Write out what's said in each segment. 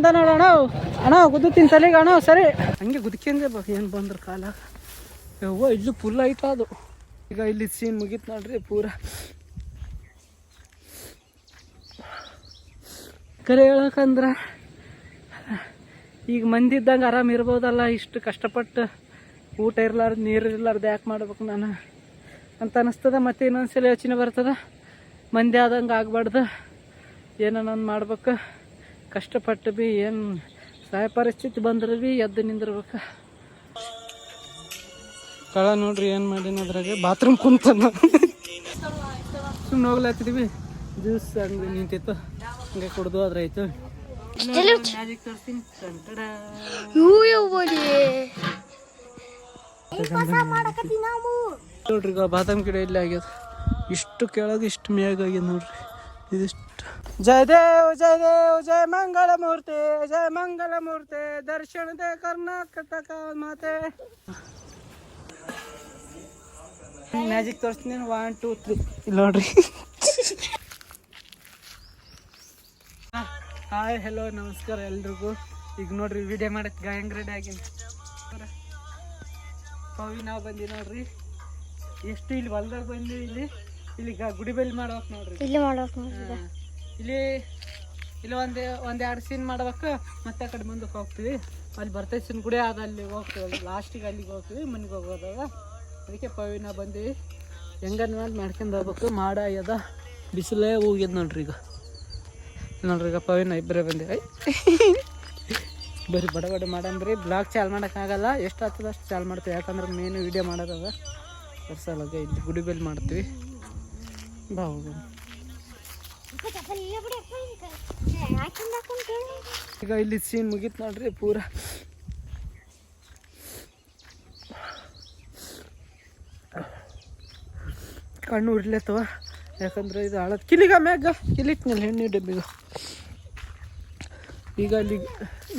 ನೋಡೋಣ ಅಣ್ಣ ಗುದ್ದುತ್ತೀನಿ ತಲೆಗೆ ಅಣ್ಣ ಸರಿ ಹಂಗೆ ಗುದ್ಕೊಂಡೆ ಏನು ಬಂದ್ರೆ ಕಾಲ ಯವ್ವ ಇಲ್ಲೂ ಫುಲ್ ಐಟ ಅದು ಈಗ ಇಲ್ಲಿ ಸೀನ್ ಮುಗೀತು ನೋಡ್ರಿ ಪೂರ ಕರೆ ಹೇಳಕಂದ್ರೆ ಈಗ ಮಂದಿ ಇದ್ದಂಗೆ ಆರಾಮ್ ಇರ್ಬೋದಲ್ಲ ಇಷ್ಟು ಕಷ್ಟಪಟ್ಟು ಊಟ ಇರ್ಲಾರ್ದು ನೀರು ಇರ್ಲಾರ್ದು ಯಾಕೆ ಮಾಡ್ಬೇಕು ನಾನು ಅಂತ ಅನ್ನಿಸ್ತದ ಮತ್ತು ಇನ್ನೊಂದ್ಸಲ ಯೋಚನೆ ಬರ್ತದ ಮಂದಿ ಆದಂಗೆ ಆಗ್ಬಾರ್ದು ಏನೋ ನಾನು ಮಾಡ್ಬೇಕು ಕಷ್ಟಪಟ್ಟು ಭೀ ಏನು ಸಹಾಯ ಪರಿಸ್ಥಿತಿ ಬಂದ್ರೆ ಭೀ ಎದ್ದು ನಿಂದಿರ್ಬೇಕು ಕಳ ನೋಡ್ರಿ ಏನು ಮಾಡೀನಿ ಅದ್ರಾಗೆ ಬಾತ್ರೂಮ್ ಕುಂತನ ಸುಮ್ಮನೆ ಹೋಗ್ಲಾತಿದ್ವಿ ಜ್ಯೂಸ್ ಹಂಗೆ ನಿಂತಿತ್ತು ಹಂಗೆ ಕುಡ್ದು ಅದ್ರಾಯ್ತು ಮ್ಯಾಜಿಕ್ ತೋರಿಸ್ತೀನಿ ನೋಡ್ರಿ ಈಗ ಬಾದಾಮ್ ಗಿಡ ಇಲ್ಲಿ ಆಗ್ಯದ ಇಷ್ಟು ಕೆಳಗೆ ಇಷ್ಟು ಮೇಘ ಆಗ್ಯದ ನೋಡ್ರಿ ಇದಿಷ್ಟು ಜಯ ದೇವ್ ಜಯ ಮಂಗಳ ಮೂರ್ತಿ ದರ್ಶನ ದೇ ಕರ್ನಾಟಕ ಮಾತೆ ಮ್ಯಾಜಿಕ್ ತೋರಿಸ್ತೀನಿ 1 2 3 ಇಲ್ಲಿ ನೋಡ್ರಿ ಹಾಯ್ ಹೆಲೋ ನಮಸ್ಕಾರ ಎಲ್ರಿಗೂ ಈಗ ನೋಡ್ರಿ ವಿಡಿಯೋ ಮಾಡಕ್ಕೆ ಹೆಂಗ್ ರೆಡಿ ಆಗಿನಿ ಪವಿ ನಾವು ಬಂದಿ ನೋಡ್ರಿ ಎಷ್ಟು ಇಲ್ಲಿ ಹೊಲ್ದಾಗ ಬಂದು ಇಲ್ಲಿ ಗುಡಿ ಬೆಲ್ಲಿ ಮಾಡ್ಬೇಕು ನೋಡ್ರಿ ಇಲ್ಲಿ ಒಂದೆರಡು ಸೀನ್ ಮಾಡ್ಬೇಕು ಮತ್ತೆ ಆ ಕಡೆ ಮುಂದಕ್ಕೆ ಹೋಗ್ತೀವಿ ಅಲ್ಲಿ ಬರ್ತೈಸಿನ ಗುಡಿ ಆದ ಅಲ್ಲಿ ಹೋಗ್ತೀವಿ ಲಾಸ್ಟಿಗೆ ಅಲ್ಲಿಗೆ ಹೋಗ್ತೀವಿ ಮನೆಗೆ ಹೋಗೋದಾಗ ಅದಕ್ಕೆ ಪವಿನ ಬಂದೀವಿ ಹೆಂಗನ್ ಮಾಡ್ಕೊಂಡು ಹೋಗ್ಬೇಕು ಮಾಡ ಆಗ್ಯದ ಬಿಸಿಲೇ ಹೋಗ್ಯದ ನೋಡ್ರಿ ಈಗ ಪವಿನ ಇಬ್ಬರೇ ಬಂದೀವಿ ಬರೀ ಬಡ ಮಾಡಂಬ್ರಿ ಬ್ಲಾಗ್ ಚಾಲು ಮಾಡೋಕ್ಕಾಗಲ್ಲ ಎಷ್ಟು ಆಗ್ತದೆ ಅಷ್ಟು ಚಾಲು ಮಾಡ್ತೀವಿ ಯಾಕಂದ್ರೆ ಮೇನು ವೀಡಿಯೋ ಮಾಡೋದದ ಬರ್ಸಲ್ಲಾಗ ಇಲ್ಲಿ ಗುಡಿ ಬೆಲ್ಲಿ ಮಾಡ್ತೀವಿ ಬಾ ಹೋಗೋಣ ಈಗ ಇಲ್ಲಿ ಸೀನ್ ಮುಗೀತು ನೋಡ್ರಿ ಪೂರ ಕಣ್ಣು ಉರ್ಲೇತವ ಯಾಕಂದ್ರೆ ಇದು ಹಾಳದ್ ಕಿಲಿಗ ಮ್ಯಾಗ ಕಿಲಿಟ್ನಲ್ಲಿ ಹೆಣ್ಣು ಡಬ್ಬಿಗ ಈಗ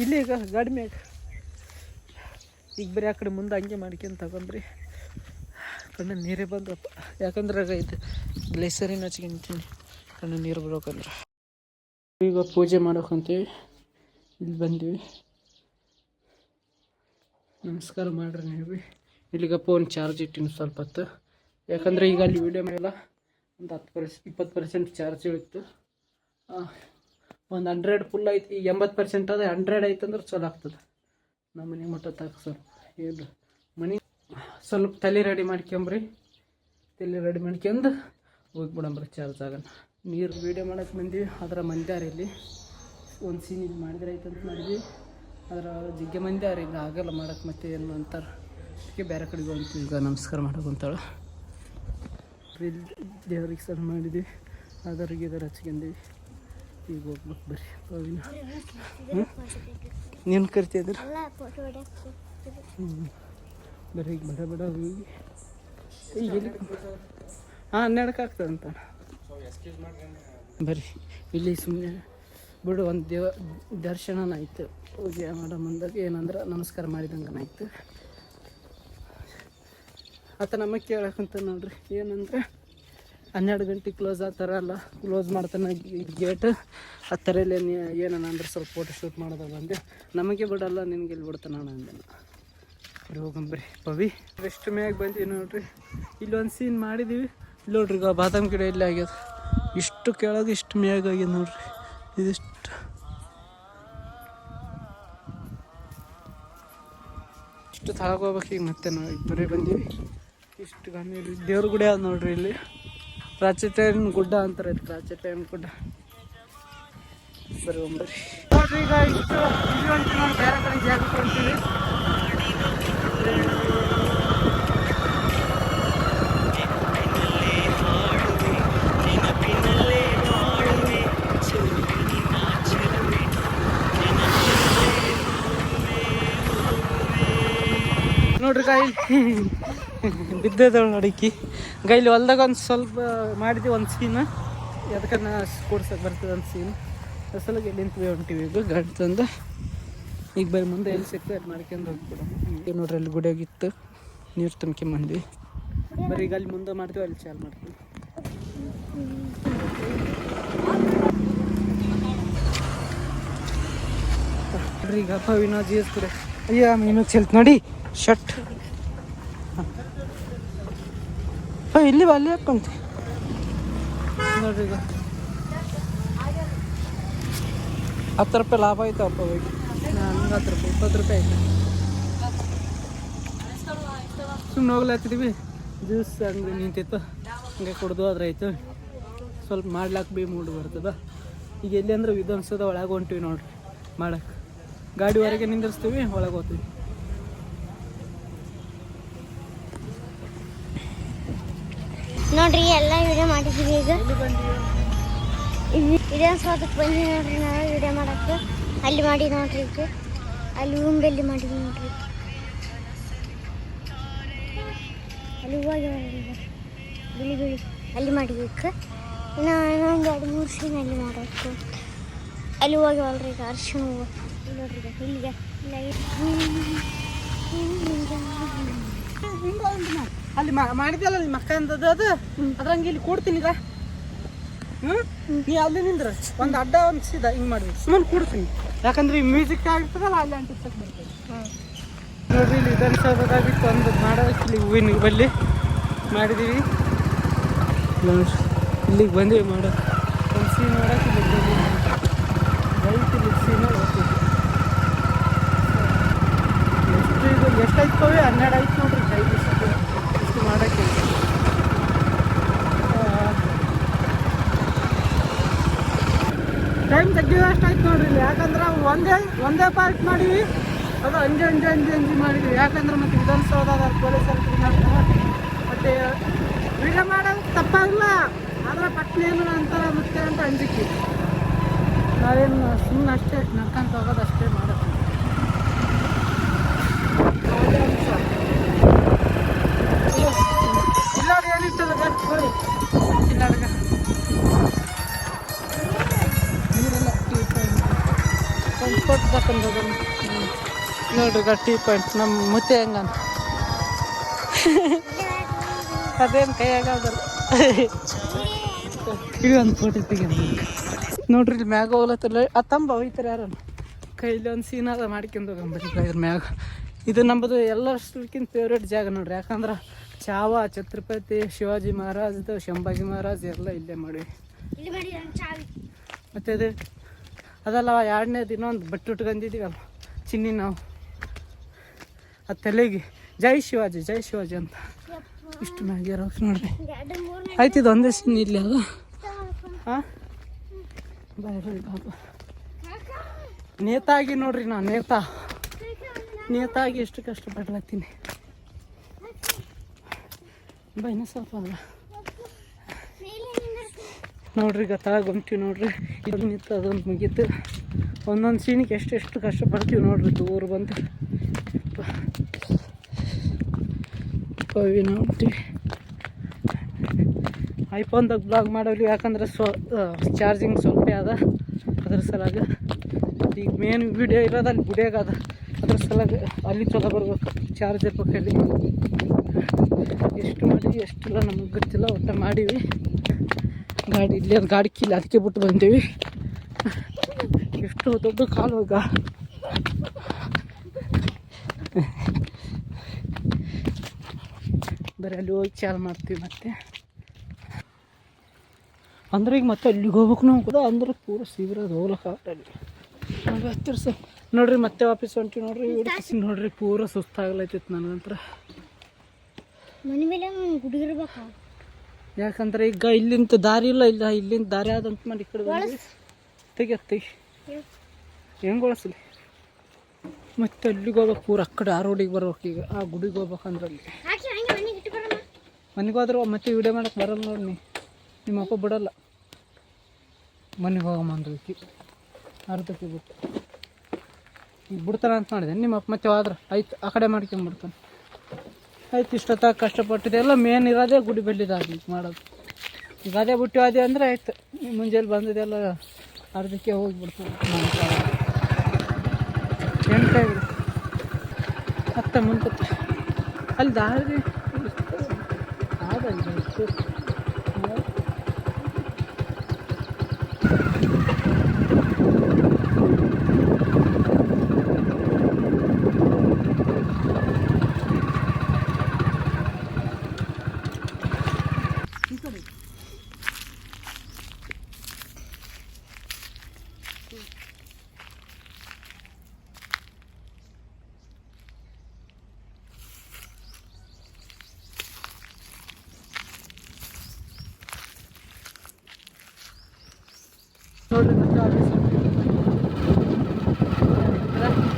ಇಲ್ಲಿ ಈಗ ಗಾಡಿ ಮ್ಯಾಗ ಈಗ ಬರೀ ಆ ಕಡೆ ಮುಂದೆ ಹಂಗೆ ಮಾಡ್ಕೊಂಡು ತಗೊಂಡ್ರಿ ಕಣ್ಣು ನೀರೇ ಬಂದಪ್ಪ ಯಾಕಂದ್ರೆ ಆಗ ಇದು ಗ್ಲೇಸರಿನ ಹಚ್ಕೊಂತೀನಿ ಕಣ್ಣು ನೀರು ಬರ್ಬೇಕಂದ್ರೆ ಈಗ ಪೂಜೆ ಮಾಡೋಕಂತೀವಿ ಇಲ್ಲಿ ಬಂದೀವಿ ನಮಸ್ಕಾರ ಮಾಡ್ರಿ ನೀವು ಇಲ್ಲಿಗ ಫೋನ್ ಚಾರ್ಜ್ ಇಟ್ಟಿನಿ ಸ್ವಲ್ಪ ಹೊತ್ತು ಯಾಕಂದ್ರೆ ಈಗ ಅಲ್ಲಿ ವೀಡಿಯೋ ಮೇಲೆ ಒಂದು 20% ಚಾರ್ಜ್ ಇತ್ತು ಒಂದು 100 ಫುಲ್ ಐತಿ ಈಗ 80% ಅದ 100 ಐತೆ ಅಂದ್ರೆ ಚಲೋ ಆಗ್ತದೆ ನಮ್ಮ ಮನೆ ಮಟ್ಟ ತಾಕ ಸ್ವಲ್ಪ ಏನು ಮನೆ ಸ್ವಲ್ಪ ತಲೆ ರೆಡಿ ಮಾಡ್ಕೊಂಬ್ರಿ ತಲೆ ರೆಡಿ ಮಾಡ್ಕೊಂಡು ಹೋಗ್ಬಿಡಂಬ್ರಿ ಚಾರ್ಜ್ ಆಗೋಣ ನೀರು ವೀಡಿಯೋ ಮಾಡೋಕೆ ಬಂದೀವಿ ಅದರ ಮಂದ್ಯಾರ ಇಲ್ಲಿ ಒಂದು ಸೀನ್ ಇಲ್ಲಿ ಮಾಡಿದ್ರೆ ಐತಂತ ಮಾಡಿದ್ವಿ ಅದರ ಜಿಗ್ಗೆ ಮಂದ್ಯಾರ ಇಲ್ಲ ಆಗಲ್ಲ ಮಾಡೋಕೆ ಮತ್ತೆ ಏನು ಅಂತಾರೆ ಅದಕ್ಕೆ ಬೇರೆ ಕಡೆಗೆ ಹೋಗ್ತೀವಿ ಈಗ ನಮಸ್ಕಾರ ಮಾಡೋಕೆ ಅಂತಾಳೆ ಇಲ್ಲಿ ದೇವ್ರಿಗೆ ಸರ್ ಮಾಡಿದ್ವಿ ಅದರಿಗೆ ಇದರ ಹಚ್ಕೊಂಡೀವಿ ಈಗ ಹೋಗ್ಬೇಕು ಬರ್ರಿ ಪವಿನ ನೀನು ಕರಿತಿದ್ರು ಬರ್ರಿ ಈಗ ಬಡ ಹೋಗಿ ಈಗ 12 ಆಗ್ತದಂತ ಬರ್ರಿ ಇಲ್ಲಿ ಸುಮ್ಮನೆ ಬಿಡು ಒಂದು ದರ್ಶನನ ಆಯ್ತು ಪೂಜೆ ಮಾಡೋ ಮುಂದಾಗ ಏನಂದ್ರೆ ನಮಸ್ಕಾರ ಮಾಡಿದಂಗನಾಯ್ತು ಆತ ನಮಗೆ ಕೇಳಕ್ಕಂತ ನೋಡ್ರಿ ಏನಂದ್ರೆ 12 ಗಂಟೆಗೆ ಕ್ಲೋಸ್ ಆ ಥರ ಅಲ್ಲ ಕ್ಲೋಸ್ ಮಾಡ್ತಾನೆ ಗೇಟ್ ಆ ಥರ ಏನನ್ನ ಅಂದ್ರೆ ಸ್ವಲ್ಪ ಫೋಟೋ ಶೂಟ್ ಮಾಡೋದಾಗ ಬಂದೆ ನಮಗೆ ಬಿಡಲ್ಲ ನಿನಗೆ ಇಲ್ಲಿ ಬಿಡ್ತಾನೆ ನಾನು ಅಂದೆ ಹೋಗಂಬ್ರಿ ಪವಿ ಎಷ್ಟು ಮ್ಯಾಗ ಬಂದೀವಿ ನೋಡ್ರಿ ಇಲ್ಲೊಂದು ಸೀನ್ ಮಾಡಿದ್ದೀವಿ ಇಲ್ಲಿ ನೋಡ್ರಿ ಈಗ ಬಾದಾಮ್ ಗಿಡ ಇಲ್ಲಿ ಆಗ್ಯದ ಇಷ್ಟು ಕೆಳಗೆ ಇಷ್ಟು ಮ್ಯಾಗ ಆಗ್ಯದ ನೋಡ್ರಿ ಇದಿಷ್ಟು ಇಷ್ಟು ತಗೋಬೇಕು ಈಗ ಮತ್ತೆ ನಾವು ಇಬ್ಬರೇ ಬಂದೀವಿ ಇಷ್ಟು ಗಮ್ಮಿ ದೇವ್ರ ಗುಡಿ ಅದ ನೋಡ್ರಿ ಇಲ್ಲಿ ಪ್ರಾಚೆಟೈನ್ ಗುಡ್ಡ ಅಂತಾರೆ ಪ್ರಾಚೆಟೈನ್ ಗುಡ್ಡ ಬರ್ರಿ ನೋಡ್ರಿ ಈಗ ಇಷ್ಟು ನಾವು ಬೇರೆ ಕಡೆ ಜಾಗಕ್ಕೆ ಹೊಂತೀವಿ ನೋಡ್ರಿ ಗಾಯಿ ಬಿದ್ದದಳು ನೋಡಿಕಿ ಗೈಲಿ ಹೊಲ್ದಾಗ ಒಂದು ಸ್ವಲ್ಪ ಮಾಡಿದ್ವಿ ಒಂದು ಸೀನ್ ಅದಕ್ಕನ್ನ ಕೂಡ್ಸಕ್ಕೆ ಬರ್ತದೆ ಒಂದು ಸೀನ್ ಅಸಲಿಗೆ ನಿಂತು ಹೊಂಟಿವಿ ಈಗ ಗಾಡಿ ತಂದು ಈಗ ಬರೀ ಮುಂದೆ ಎಲ್ಲಿ ಸಿಗ್ತದೆ ಅಲ್ಲಿ ಮಾಡ್ಕೊಂಡು ಹೋಗ್ಬಿಡೋಣ ಈಗ ನೋಡ್ರಿ ಅಲ್ಲಿ ಗುಡಿಯಾಗಿತ್ತು ನೀರು ತುಂಬ್ಕೊಂಬಂದ್ವಿ ಬರೀ ಈಗ ಅಲ್ಲಿ ಮುಂದೆ ಮಾಡ್ತೀವಿ ಅಲ್ಲಿ ಚಾಲು ಮಾಡ್ತೀವಿ ನೋಡ್ರಿ ಈಗ ಪವಿನ ಜೀಸ್ ಕೂಡ ಅಯ್ಯ ಮೀನು ಚೆಲ್ತ್ ನೋಡಿ ಶರ್ಟ್ ಇಲ್ಲಿ ಅಲ್ಲಿ ಹಾಕೊಂತ ನೋಡ್ರಿ ಈಗ 10 ರೂಪಾಯಿ ಲಾಭ ಆಯ್ತಪ್ಪ ಹೋಗಿ ನಂಗೆ 10 ರೂಪಾಯಿ 20 ರೂಪಾಯಿ ಆಯ್ತು ಸುಮ್ಮನೆ ಹೋಗ್ಲಾತಿದ್ದೀವಿ ಜ್ಯೂಸ್ ಅಂಗಡಿ ನಿಂತಿತ್ತು ಹಂಗೆ ಕುಡ್ದು ಅದ್ರ ಆಯ್ತು ಸ್ವಲ್ಪ ಮಾಡ್ಲಾಕ ಭೀ ಮೂಡ್ ಬರ್ತದ ಈಗ ಎಲ್ಲಿ ಅಂದ್ರೆ ವಿಧಾನಸೌಧ ಒಳಗೆ ಹೊಂಟಿವಿ ನೋಡ್ರಿ ಮಾಡಕ್ಕೆ ಗಾಡಿ ಹೊರಗೆ ನಿಂದಿರ್ಸ್ತೀವಿ ಒಳಗೆ ಹೋಗ್ತೀವಿ ನೋಡ್ರಿ ಎಲ್ಲ ವಿಡಿಯೋ ಮಾಡಿದ್ದೀವಿ ಈಗ ವಿಧಾನಸೌಧಕ್ಕೆ ಬಂದು ನೋಡ್ರಿ ನಾವು ವಿಡಿಯೋ ಮಾಡಕ್ಕೆ ಅಲ್ಲಿ ಮಾಡಿ ನೋಡ್ರಿ ಈಗ ಅಲ್ಲಿ ಹೂಂಬೆಲ್ಲಿ ಮಾಡಿದ್ವಿ ನೋಡ್ರಿ ಅಲ್ಲಿ ಹೂವಾಗಿ ಬಿಳಿ ಬಿಳಿ ಅಲ್ಲಿ ಮಾಡಿಬೇಕು ಇನ್ನು ಇನ್ನೊಂದು 2-3 ಸೀನ್ ಅಲ್ಲಿ ಮಾಡೋಕ್ಕೆ ಅಲ್ಲಿ ಹೋಗಿವಲ್ರಿ ಈಗ ಅರ್ಶಿಣ ಹೂವು ನೋಡ್ರಿ ಇಲ್ಲಿಗೆ ಅಲ್ಲಿ ಮಾಡಿದ್ಯಲ್ಲ ನಿಮ್ಮ ಅಕ್ಕ ಅಂತದ್ದು ಅದು ಅದ್ರಂಗೆ ಇಲ್ಲಿ ಕೊಡ್ತೀನಿ ನೀ ಅಲ್ಲಿ ನಿಂದ್ರ ಒಂದು ಅಡ್ಡ ಒಂದು ಸೀದಾ ಹಿಂಗೆ ಮಾಡ್ಬೇಕು ಸುಮ್ಮನೆ ಕೊಡ್ತೀನಿ ಯಾಕಂದ್ರೆ ಈ ಮ್ಯೂಸಿಕ್ ಆಗಿರ್ತದಲ್ಲ ಅಲ್ಲಿ ಅಂಟಿಸಕ್ಕೆ ಬರ್ತದೆ ನೋಡ್ರಿ ಇಲ್ಲಿ ವಿಧಾನಸೌಧದಾಗಿತ್ತು ಒಂದು ಮಾಡೋದಕ್ಕೆ ಇಲ್ಲಿ ಹೂವಿನ ಬಲ್ಲಿ ಮಾಡಿದ್ದೀವಿ ನೋಡ್ರಿ ಇಲ್ಲಿಗೆ ಬಂದೀವಿ ಮಾಡೋಕೆ ಒಂದು ಸೀನ್ ಮಾಡೋಕೆ ಇಲ್ಲಿಗೆ ಬಂದೀವಿ ರೈಟ್ ಇಲ್ಲಿ ಸೀನ್ ಹೋಗ್ತೀವಿ ಎಷ್ಟು ಇದು ಎಷ್ಟಾಯ್ತು 12 ಆಯ್ತು ನೋಡ್ರಿ ಟೈಮ್ ಇಷ್ಟು ಮಾಡೋಕ್ಕೆ ಟೈಮ್ ತೆಗ್ದಿದ್ದು ಅಷ್ಟಾಯ್ತು ನೋಡ್ರಿ ಇಲ್ಲಿ ಯಾಕಂದ್ರೆ ಒಂದೇ ಪಾರ್ಟ್ ಮಾಡೀವಿ ಅದು ಅಂಜಿ ಮಾಡಿದ್ವಿ ಯಾಕಂದ್ರೆ ಮತ್ತೆ ವಿಧಾನಸೌಧದ ಪೊಲೀಸರು ಮತ್ತು ವಿಡಿಯೋ ಮಾಡೋದು ತಪ್ಪಾಗಿಲ್ಲ ಆದ್ರೆ ಪಟ್ನೆ ಏನು ಅಂತಾರೆ ಮತ್ತೆ ಅಂತ ಅಂಜಿಕೆ ನಾವೇನು ಸುಮ್ಮನೆ ಅಷ್ಟೇ ನಡ್ಕೊಂತ ಹೋಗೋದು ಅಷ್ಟೇ ಮಾಡೋದು ಇಲ್ಲಾಗ ಏನಿರ್ತದ ನೋಡಿ ಇಲ್ಲಾಗ ನೀರೆಲ್ಲ ಟೀ ಪಾಯಿಂಟ್ ಒಂದು ಕೊಟ್ಟು ತಗೊಂಡು ನೋಡ್ರಿ ಈಗ ಟೀ ಪಾಯಿಂಟ್ ನಮ್ಮ ಮುತ್ತೆ ಹೆಂಗಂತ ಅದೇನು ಕೈಯಾಗಲ್ಲ ಇದು ಒಂದು ಫೋಟೋ ತೆಗೆದು ನೋಡ್ರಿ ಇಲ್ಲಿ ಮ್ಯಾಗ ಹೋಗ್ಲತ್ತಲ್ಲ ಆ ತಂಬ ಹೋಯ್ತಾರೆ ಯಾರು ಕೈಲಿ ಒಂದು ಸೀನಾದ ಮಾಡ್ಕೊಂಡು ಹೋಗಂಬರಿ ಇದ್ರ ಮ್ಯಾಗ ಇದು ನಮ್ಮದು ಎಲ್ಲಕ್ಕಿಂತ ಫೇವ್ರೇಟ್ ಜಾಗ ನೋಡ್ರಿ ಯಾಕಂದ್ರೆ ಚಾವ ಛತ್ರಪತಿ ಶಿವಾಜಿ ಮಹಾರಾಜ್ದು ಶಂಭಾಜಿ ಮಹಾರಾಜ್ ಎಲ್ಲ ಇಲ್ಲೇ ಮಾಡಿವಿ ಮತ್ತು ಅದು ಅದಲ್ಲ 2ನೇ ದಿನ ಒಂದು ಬಟ್ಟೆ ಉಟ್ಕೊಂಡಿದ್ದೀವಲ್ಲ ಚಿನ್ನಿ ನಾವು ಅದು ತಲೆಗೆ ಜೈ ಶಿವಾಜಿ ಅಂತ ಇಷ್ಟು ಮ್ಯಾಗ್ಯಾರ ನೋಡ್ರಿ ಆಯ್ತು ಇದು ಒಂದೇ ಸೀನ್ ಇಲ್ಲಿ ಅದು ಹಾಂ ನೇತಾಗಿ ನೋಡ್ರಿ ನಾನು ನೇತಾಗಿ ಎಷ್ಟು ಕಷ್ಟಪಡ್ಲತ್ತೀನಿ ಇನ್ನೂ ಸ್ವಲ್ಪ ಅಲ್ಲ ನೋಡ್ರಿ ಈಗ ತಗೊಂತೀವಿ ನೋಡ್ರಿ ಇದು ನಿಂತು ಅದೊಂದು ಮುಗೀತು ಒಂದೊಂದು ಸೀನಿಗೆ ಎಷ್ಟು ಕಷ್ಟಪಡ್ತೀವಿ ನೋಡ್ರಿ ದೂರ ಬಂದು ನೋಡ್ತೀವಿ ಐಫೋನ್ದಾಗ ಬ್ಲಾಗ್ ಮಾಡೋರು ಯಾಕಂದ್ರೆ ಚಾರ್ಜಿಂಗ್ ಸ್ವಲ್ಪ ಅದ ಅದ್ರ ಸಲಾಗ ಈಗ ಮೇನ್ ವಿಡಿಯೋ ಇರೋದು ಅಲ್ಲಿ ಗುಡಿಯಾಗ ಅದ ಅದ್ರ ಸಲಾಗ ಅಲ್ಲಿ ಚಲೋ ಬರ್ಬೇಕು ಚಾರ್ಜ್ ಇರ್ಬೇಕಲ್ಲಿ ಎಷ್ಟು ಮಾಡಿದ್ವಿ ಎಷ್ಟಿಲ್ಲ ನಮಗೆ ಗೊತ್ತಿಲ್ಲ ಒಟ್ಟು ಮಾಡೀವಿ ಗಾಡಿ ಇಲ್ಲಿ ಅದು ಗಾಡಿ ಕೀಲಿ ಅದಕ್ಕೆ ಬಿಟ್ಟು ಬಂದೀವಿ ಎಷ್ಟು ದೊಡ್ಡ ಕಾಲು ಈಗ ಬರೀ ಅಲ್ಲಿ ಹೋಗಿ ಚಾಲು ಮಾಡ್ತೀವಿ ಮತ್ತೆ ಅಂದ್ರೆ ಈಗ ಮತ್ತೆ ಅಲ್ಲಿಗೆ ಹೋಗ್ಬೇಕು ನಾವು ಅಂದ್ರೆ ಪೂರ ಸಿಗ್ರದು ಹೋಗ್ಲಕ್ಕ ಅಲ್ಲಿ ಹತ್ತಿರ ನೋಡ್ರಿ ಮತ್ತೆ ವಾಪಸ್ ಹೊಂಟಿವಿ ನೋಡ್ರಿ ನೋಡ್ರಿ ಪೂರ ಸುಸ್ತಾಗ್ಲೈತಿತ್ತು ನನಗಂತ್ರ ಮನೆ ಮೇಲೆ ಗುಡಿಗಿರ್ಬೇಕು ಯಾಕಂದ್ರೆ ಈಗ ಇಲ್ಲಿಂದ ದಾರಿ ಇಲ್ಲ ಇಲ್ಲಿಂದ ದಾರಿ ಆದಂತ ಮಾಡಿ ಈ ಕಡೆ ತೆಗಿ ಹೆಂಗೆ ಒಳಸಲಿ ಮತ್ತೆ ಅಲ್ಲಿಗೆ ಹೋಗ್ಬೇಕು ಪೂರ ಆ ಕಡೆ ಆ ರೋಡಿಗೆ ಬರ್ಬೇಕು ಈಗ ಆ ಗುಡಿಗೆ ಹೋಗ್ಬೇಕಂದ್ರೆ ಅಲ್ಲಿ ಮನೆಗೆ ಹೋದ್ರೆ ಮತ್ತೆ ವಿಡಿಯೋ ಮಾಡಕ್ಕೆ ಬರಲ್ಲ ನೋಡಿ ನಿಮ್ಮ ಅಪ್ಪ ಬಿಡಲ್ಲ ಮನೆಗೆ ಹೋಗಮ್ಮಂದ್ರಕ್ಕೆ ಅರ್ಧಕ್ಕೆ ಬಿಟ್ಟು ಈಗ ಬಿಡ್ತಾನೆ ಅಂತ ಮಾಡಿದೆ ನಿಮ್ಮ ಅಪ್ಪ ಮತ್ತೆ ಹೋದ್ರೆ ಆಯ್ತು ಆ ಕಡೆ ಮಾಡ್ಕೊಂಬಿಡ್ತಾನೆ ಆಯ್ತು ಇಷ್ಟೊತ್ತಾಗ ಕಷ್ಟಪಟ್ಟಿದೆ ಎಲ್ಲ ಮೇನ್ ಇರೋದೇ ಗುಡಿ ಬೆಲ್ಲಿದಾಗಲಿ ಮಾಡೋದು ಈಗ ಅದೇ ಬಿಟ್ಟು ಅದೇ ಅಂದರೆ ಆಯ್ತು ಮುಂಜಾನೆ ಬಂದಿದ್ದೆಲ್ಲ ಅರ್ಧಕ್ಕೆ ಹೋಗಿಬಿಡ್ತಾರೆ ಎಂಟಾಗಿ ಮತ್ತೆ ಮುಂದೆ ಅಲ್ಲಿ ದಾರಿ ಆದಲ್ಲಿ ನೋಡ್ರಿ ಮತ್ತೆ ಆಫೀಸ್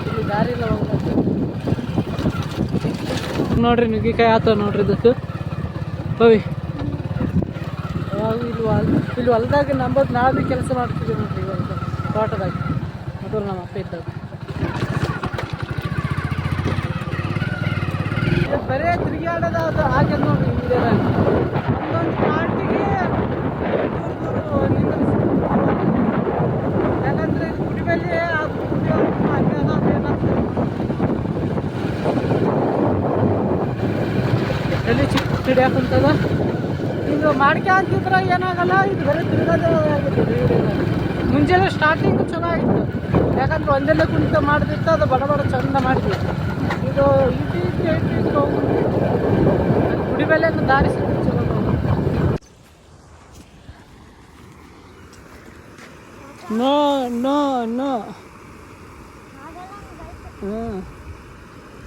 ಇಲ್ಲಿ ದಾರಿ ಇಲ್ಲ ಹೋಗ್ಬೇಕು. ನೋಡ್ರಿ ನುಗ್ಗಿಕಾಯಿ ಆತವ ನೋಡ್ರಿ ಇದಕ್ಕೆ ಹೋಗಿ ಇಲ್ಲಿ ಹೊಲ್ದಾಗ ನಂಬೋದು ನಾವು ಭೀ ಕೆಲಸ ಮಾಡ್ತಿದ್ದೀವಿ ನೋಡ್ರಿ ಇವಾಗ ತೋಟದಾಗ ಮೊದಲು ನಮ್ಮ ಅಪ್ಪ ಇದ್ದಾಗ ಬರೇ ತಿರುಗಾಡೋದು ಅದು ಹಾಗೆ ನೋಡ್ರಿ ಇಂಡಿಯಾದಾಗ ಒಂದೊಂದು ಪಾರ್ಟಿಗೆ ಯಾಕಂದ್ರೆ ಇದು ಗುಡಿ ಮೇಲೆ ಅದು ಗುಡಿ ಹಾಗೆ ಅದಾವ ಏನಾಗ್ತದೆ ಎಲ್ಲಿ ಚಿಕ್ಕ ಹಿಡಿಯಾಕುಂತದ ಇದು ಮಾಡ್ಕೆ ಅಂತಿದ್ರೆ ಏನಾಗಲ್ಲ ಇದು ಬರೀ ತಿರುಗೋದೇ ಆಗುತ್ತೆ. ಮುಂಜಾನೆ ಸ್ಟಾರ್ಟಿಂಗ್ ಚಲೋ ಆಗಿತ್ತು ಯಾಕಂದ್ರೆ ಒಂದೆಲ್ಲ ಕುಣಿತ ಮಾಡ್ದಿತ್ತು ಅದು ಬಡ ಬಡ ಚಂದ ಮಾಡಿದ್ವಿ. ಇದು ಇಟ್ಟು ಗುಡಿ ಮೇಲೆ ದಾರಿ ಸಿಕ್ಕಿತ್ತು ಚಲೋ. ನೋ ನೋ ನೋ ಹ್ಞೂ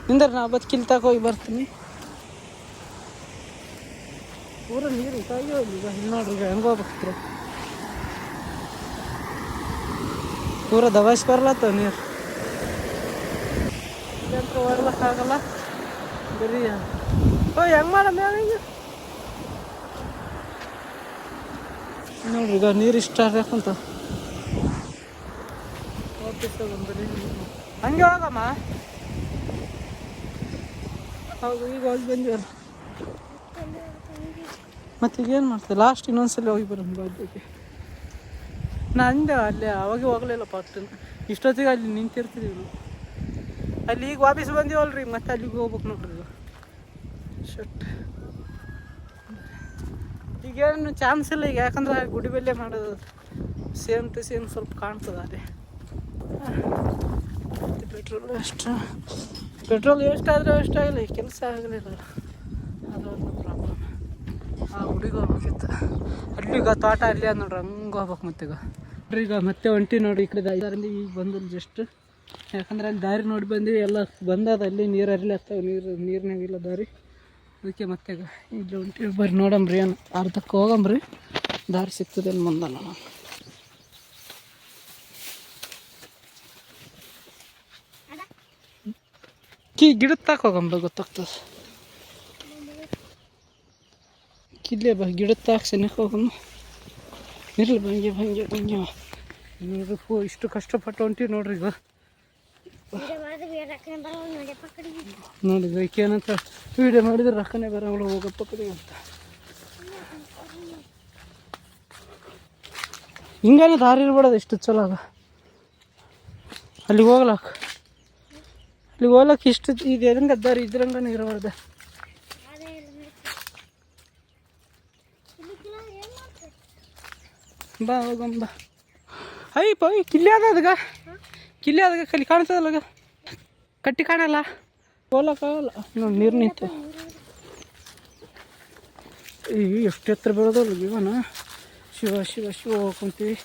ನಿಂದ್ರೆ ನಾ ಬದುಕಿಲ್ತಾಕ ಹೋಗಿ ಬರ್ತೀನಿ. ಪೂರ ನೀರು ಕಾಯೋ ಈಗ ನೋಡ್ರಿ ಈಗ ಹೆಂಗೆ ಹೋಗ್ಬೇಕಿತ್ತು ಪೂರ ದವಾಸ್ ಬರ್ಲತ್ತವ ನೀರು ಇಲ್ಲಂತ ಹೊರ್ಲಕ್ಕಾಗಲ್ಲ ಬರೀ ಹೆಂಗೆ ಮಾಡಮ್ಮ ಈಗ ನೋಡ್ರಿ ಈಗ ನೀರು ಇಷ್ಟ ಆಗಕ್ಕಂತ ಬರೀ ಹಂಗೆ ಹೋಗಮ್ಮ. ಹೌದು ಈಗ ಹೋಗಿ ಬಂದಿವಲ್ಲ ಮತ್ತೀಗ ಏನು ಮಾಡ್ತೀವಿ ಲಾಸ್ಟ್ ಇನ್ನೊಂದ್ಸಲ ಹೋಗಿ ಬರೋಣ ಬಾಧ್ಯಕ್ಕೆ. ನಾನು ಅಂದೆ ಅಲ್ಲಿ ಅವಾಗ ಹೋಗಲಿಲ್ಲ ಪಟ್ಟನ ಇಷ್ಟೊತ್ತಿಗೆ ಅಲ್ಲಿ ನಿಂತಿರ್ತಿದ್ದೀವಿ ಅಲ್ಲಿ. ಈಗ ವಾಪಸ್ ಬಂದೀವಲ್ರಿ ಮತ್ತೆ ಅಲ್ಲಿಗೆ ಹೋಗ್ಬೇಕು ನೋಡ್ರಿ ಈಗ ಶಟ್ ಈಗೇನು ಚಾನ್ಸ್ ಇಲ್ಲ ಈಗ ಯಾಕಂದ್ರೆ ಗುಡಿ ಬೆಲೆ ಮಾಡೋದು ಸೇಮ್ ಟು ಸೇಮ್ ಸ್ವಲ್ಪ ಕಾಣ್ತದೆ ಅದೇ. ಪೆಟ್ರೋಲ್ ಎಷ್ಟಾದರೂ ಎಷ್ಟಾಗಲಿ ಕೆಲಸ ಆಗಲಿಲ್ಲ ಅದೊಂದು ಪ್ರಾಬ್ಲಮ್. ಆ ಹುಡುಗ ಹೋಗ್ಬೇಕಿತ್ತು ಅಲ್ಲಿಗ ತೋಟ ಅಲ್ಲಿ ಅದು ನೋಡ್ರಿ ಹಂಗೆ ಹೋಗ್ಬೇಕು ಮತ್ತೀಗ ನೋಡ್ರಿ. ಈಗ ಮತ್ತೆ ಒಂಟಿ ನೋಡ್ರಿ ಈ ಕಡೆ ಇದರಿಂದ ಈಗ ಬಂದಿಲ್ಲ ಜಸ್ಟ್ ಯಾಕಂದ್ರೆ ಅಲ್ಲಿ ದಾರಿ ನೋಡಿ ಬಂದೀವಿ ಎಲ್ಲ ಬಂದದ ಅಲ್ಲಿ ನೀರು ಅರಿಲಿ ಹತ್ತವ ನೀರಿನಾಗಿಲ್ಲ ದಾರಿ ಅದಕ್ಕೆ ಮತ್ತೆ ಈಗ ಇಲ್ಲಿ ಒಂಟಿ ಬರ್ರಿ ನೋಡಂಬ್ರಿ ಏನು ಅರ್ಧಕ್ಕೆ ಹೋಗಂಬ್ರಿ ದಾರಿ ಸಿಗ್ತದೆ ಅಲ್ಲಿ ಮುಂದೆ ನಾನು ಗಿಡದ ತಾಕ ಹೋಗಂಬ್ರ ಗೊತ್ತಾಗ್ತದೆ. ಕಿಲ್ಲೇ ಬಾ ಗಿಡದ ತಾಕ ಸೆನಕ್ಕೆ ಹೋಗಮ್ಮ ಇರಲಿ ಭಂಗೆ ಭಂಗೆ ಭಂಗೆ ನೋಡ್ರಿ ಇಷ್ಟು ಕಷ್ಟಪಟ್ಟು ಹೊಂಟಿವಿ ನೋಡ್ರಿ ಈಗ ನೋಡಿ ಈಗ ಏನಂತ ವೀಡಿಯೋ ಮಾಡಿದ್ರೆ ರೊಕ್ಕನೇ ಬರೋಗಳು ಹೋಗಪ್ಪ ಕಡೆ ಅಂತ ಹಿಂಗೇನೆ ದಾರಿ ಇರ್ಬಿಡೋದು ಇಷ್ಟು ಚಲೋ ಅದ ಅಲ್ಲಿಗೆ ಹೋಗ್ಲಕ್ಕ ಇಷ್ಟು ಇದು ಹೆಂಗೆ ದಾರಿ ಇದ್ರಂಗನೇ ಇರಬಾರ್ದು. ಬಾ ಹೋಗಂಬ ಅಯ್ಯ ಪೈ ಕಿಲ್ಲಿ ಅದಾಗ ಕಲಿ ಕಾಣ್ತದಲ್ಲ ಕಟ್ಟಿ ಕಾಣಲ್ಲ ಹೋಗ್ಲಕ್ಕಾಗಲ್ಲ ನೋಡಿ ನೀರು ನಿಂತು ಈಗ ಎಷ್ಟು ಎತ್ತರ ಬೀಳೋದಲ್ಲ ಇವನ ಶಿವ ಶಿವ ಶಿವ ಹೋಗ್ಕೊಂತೀವಿ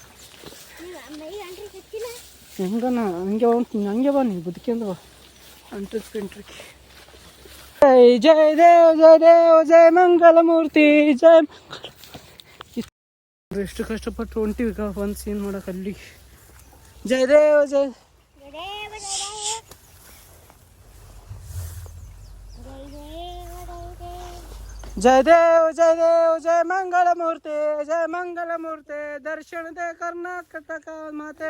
ಹೆಂಗನ ಹಂಗೆ ಹೊಂಟೀನಿ ಹಂಗೆ ಬಾ ನೀವು ಬದುಕಿಂದ ಬಾ ಅಂಟ್ರಿಕ್ ಪಿಂಟ್ರಿಕ್. ಜಯ ದೇವ ಜಯ ಮಂಗಲ ಮೂರ್ತಿ ಜಯ ಎಷ್ಟು ಕಷ್ಟಪಟ್ಟು ಹೊಂಟಿವಿ ಒಂದು ಸೀನ್ ಮಾಡೋಕೆ ಅಲ್ಲಿ. ಜಯ ದೇವ ಜಯ जय देव जय मंगल मूर्ति दर्शन दे कर्नाटक माते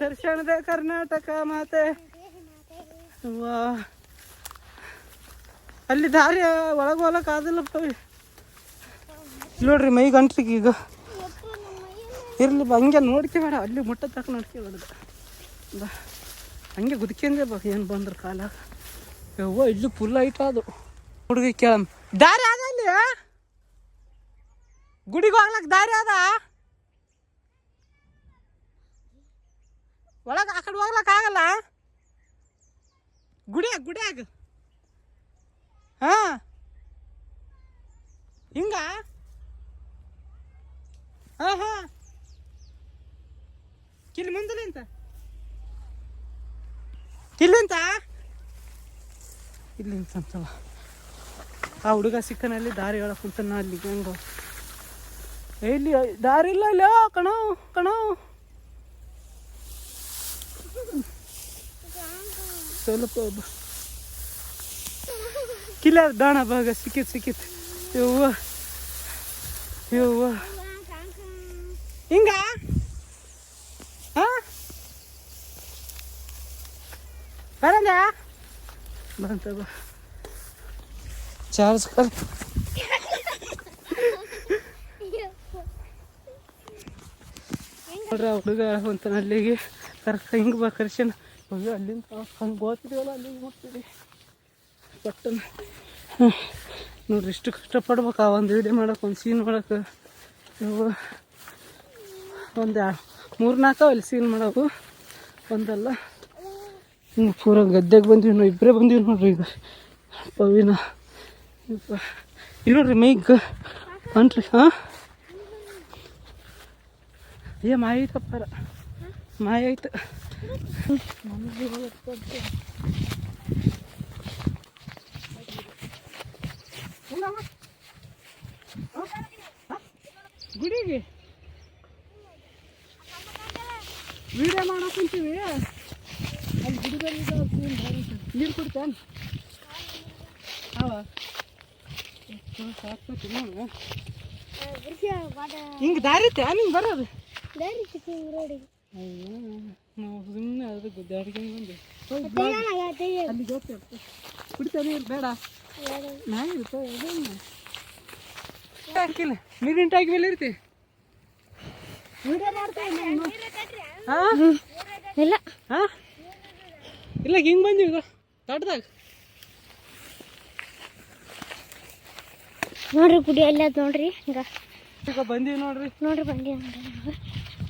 दर्शन दे कर्नाटक माते. ವಾ ಅಲ್ಲಿ ದಾರಿ ಒಳಗೆ ಹೋಗಕ್ಕೆ ಆದಿಲ್ಲಪ್ಪ ನೋಡ್ರಿ ಮೈ ಗಂಟ್ಲಿಗೆ ಈಗ ಇರಲಿ ಹಂಗೆ ನೋಡ್ಕೋಬೇಡ ಅಲ್ಲಿ ಮುಟ್ಟ ತಕ್ಕ ನೋಡ್ಕೋಬೇಡ ಹಂಗೆ ಗುದ್ಕೊಂಡೆ ಬಾ ಏನು ಬಂದ್ರೆ ಕಾಲ ಯವ್ವ ಇಲ್ಲಿ ಫುಲ್ ಐಟ ಅದು ಹುಡುಗಿ ಕೇಳಮ್ಮ ದಾರಿ ಅದ ಇಲ್ಲಿ ಗುಡಿಗೆ ಹೋಗ್ಲಕ್ಕ ದಾರಿ ಅದ ಒಳಗೆ ಆ ಕಡೆ ಹೋಗ್ಲಕ್ಕ ಆಗಲ್ಲ ಗುಡಿಯಾಗ ಹಾಂ ಹಿಂಗ ಹಾಂ ಇಲ್ಲಿ ಮುಂದಲೆ ಅಂತ ಇಲ್ಲಿಂತ ಇಲ್ಲಿಂತ ಅಂತವ ಆ ಹುಡುಗ ಸಿಕ್ಕನಲ್ಲಿ ದಾರಿ ಹೇಳಕ್ ಕುಂತಾನ ಅಲ್ಲಿ ಹಂಗ ಇಲ್ಲಿ ದಾರಿ ಇಲ್ಲ ಇಲ್ಲ ಕಣೋ ಕಣೋ ಸ್ವಲ್ಪ ಕಿಲ್ಲ ದಾಣ ಭಾಗ ಸಿಕ್ಕಿತ್ ಯವ್ವ ಯವ್ವ ಹಿಂಗ ಬರಂದ ಬಂತ ಚಾರ್ಜ್ ಕಲ್ ನೋಡ್ರಿ ಹುಡುಗ ಅಂತಾನ ಅಲ್ಲಿಗೆ ಹಿಂಗೆ ಬಾ ಕರ್ಶನ್ ಅಯ್ಯೋ ಅಲ್ಲಿಂದ ಹಂಗೆ ಬೋತಿದೀವಲ್ಲ ಅಲ್ಲಿಗೆ ಹೋಗ್ತೀವಿ ಪಟ್ಟನ ನೋಡ್ರಿ ಇಷ್ಟು ಕಷ್ಟಪಡ್ಬೇಕು ಆ ಒಂದು ವಿಡಿಯೋ ಮಾಡೋಕೆ ಒಂದು ಸೀನ್ ಮಾಡೋಕೆ ಒಂದು 3-4 ಅಲ್ಲಿ ಸೀನ್ ಮಾಡೋದು ಒಂದಲ್ಲ ಹಿಂಗೆ ಪೂರ ಗದ್ದೆಗೆ ಬಂದೀವಿ ನಾವು ಇಬ್ಬರೇ ಬಂದೀವಿ ನೋಡ್ರಿ ಈಗ ಪವಿನ ಇಲ್ಲಿ ನೋಡ್ರಿ ಮೈಗ್ ಅನ್ರಿ ಹಾಂ ಏ ಮಾಯ ಐತಪ್ಪಾರ ಮಾಯ ಆಯ್ತು ಗುಡಿಗೆ ವಿಡಿಯೋ ಮಾಡಕ್ ಕುಂತೀವಿ ಅಲ್ಲಿ ಗುಡಿದಲ್ಲಿ ನೀರು ಕುಡಿತಾನೆ ಹಿಂಗೆ ದಾರಿ ಐತೆ ನಿಂಗೆ ಬರೋದು ನಾವು ಸುಮ್ಮನೆ ಅದು ಗುದ್ದಾಡ್ಕೊಂಡು ಬಂದು ಅಲ್ಲಿ ಗೊತ್ತಿರ್ತ ಕುಡಿತಾ ನೀರು ಬೇಡ ಹಾಕಿಲ್ಲ ನೀರಿನ ಟ್ಯಾಂಕ್ ಮೇಲೆ ಇರ್ತಿ ಇಲ್ಲ ಹಾಂ ಇಲ್ಲ ಹಿಂಗೆ ಬಂದೀವಿ ಈಗ ತೋಟದಾಗ ನೋಡ್ರಿ ಗುಡಿ ಎಲ್ಲ ನೋಡ್ರಿ ಈಗ ಬಂದೀವಿ ನೋಡ್ರಿ ಬಂದೀವಿ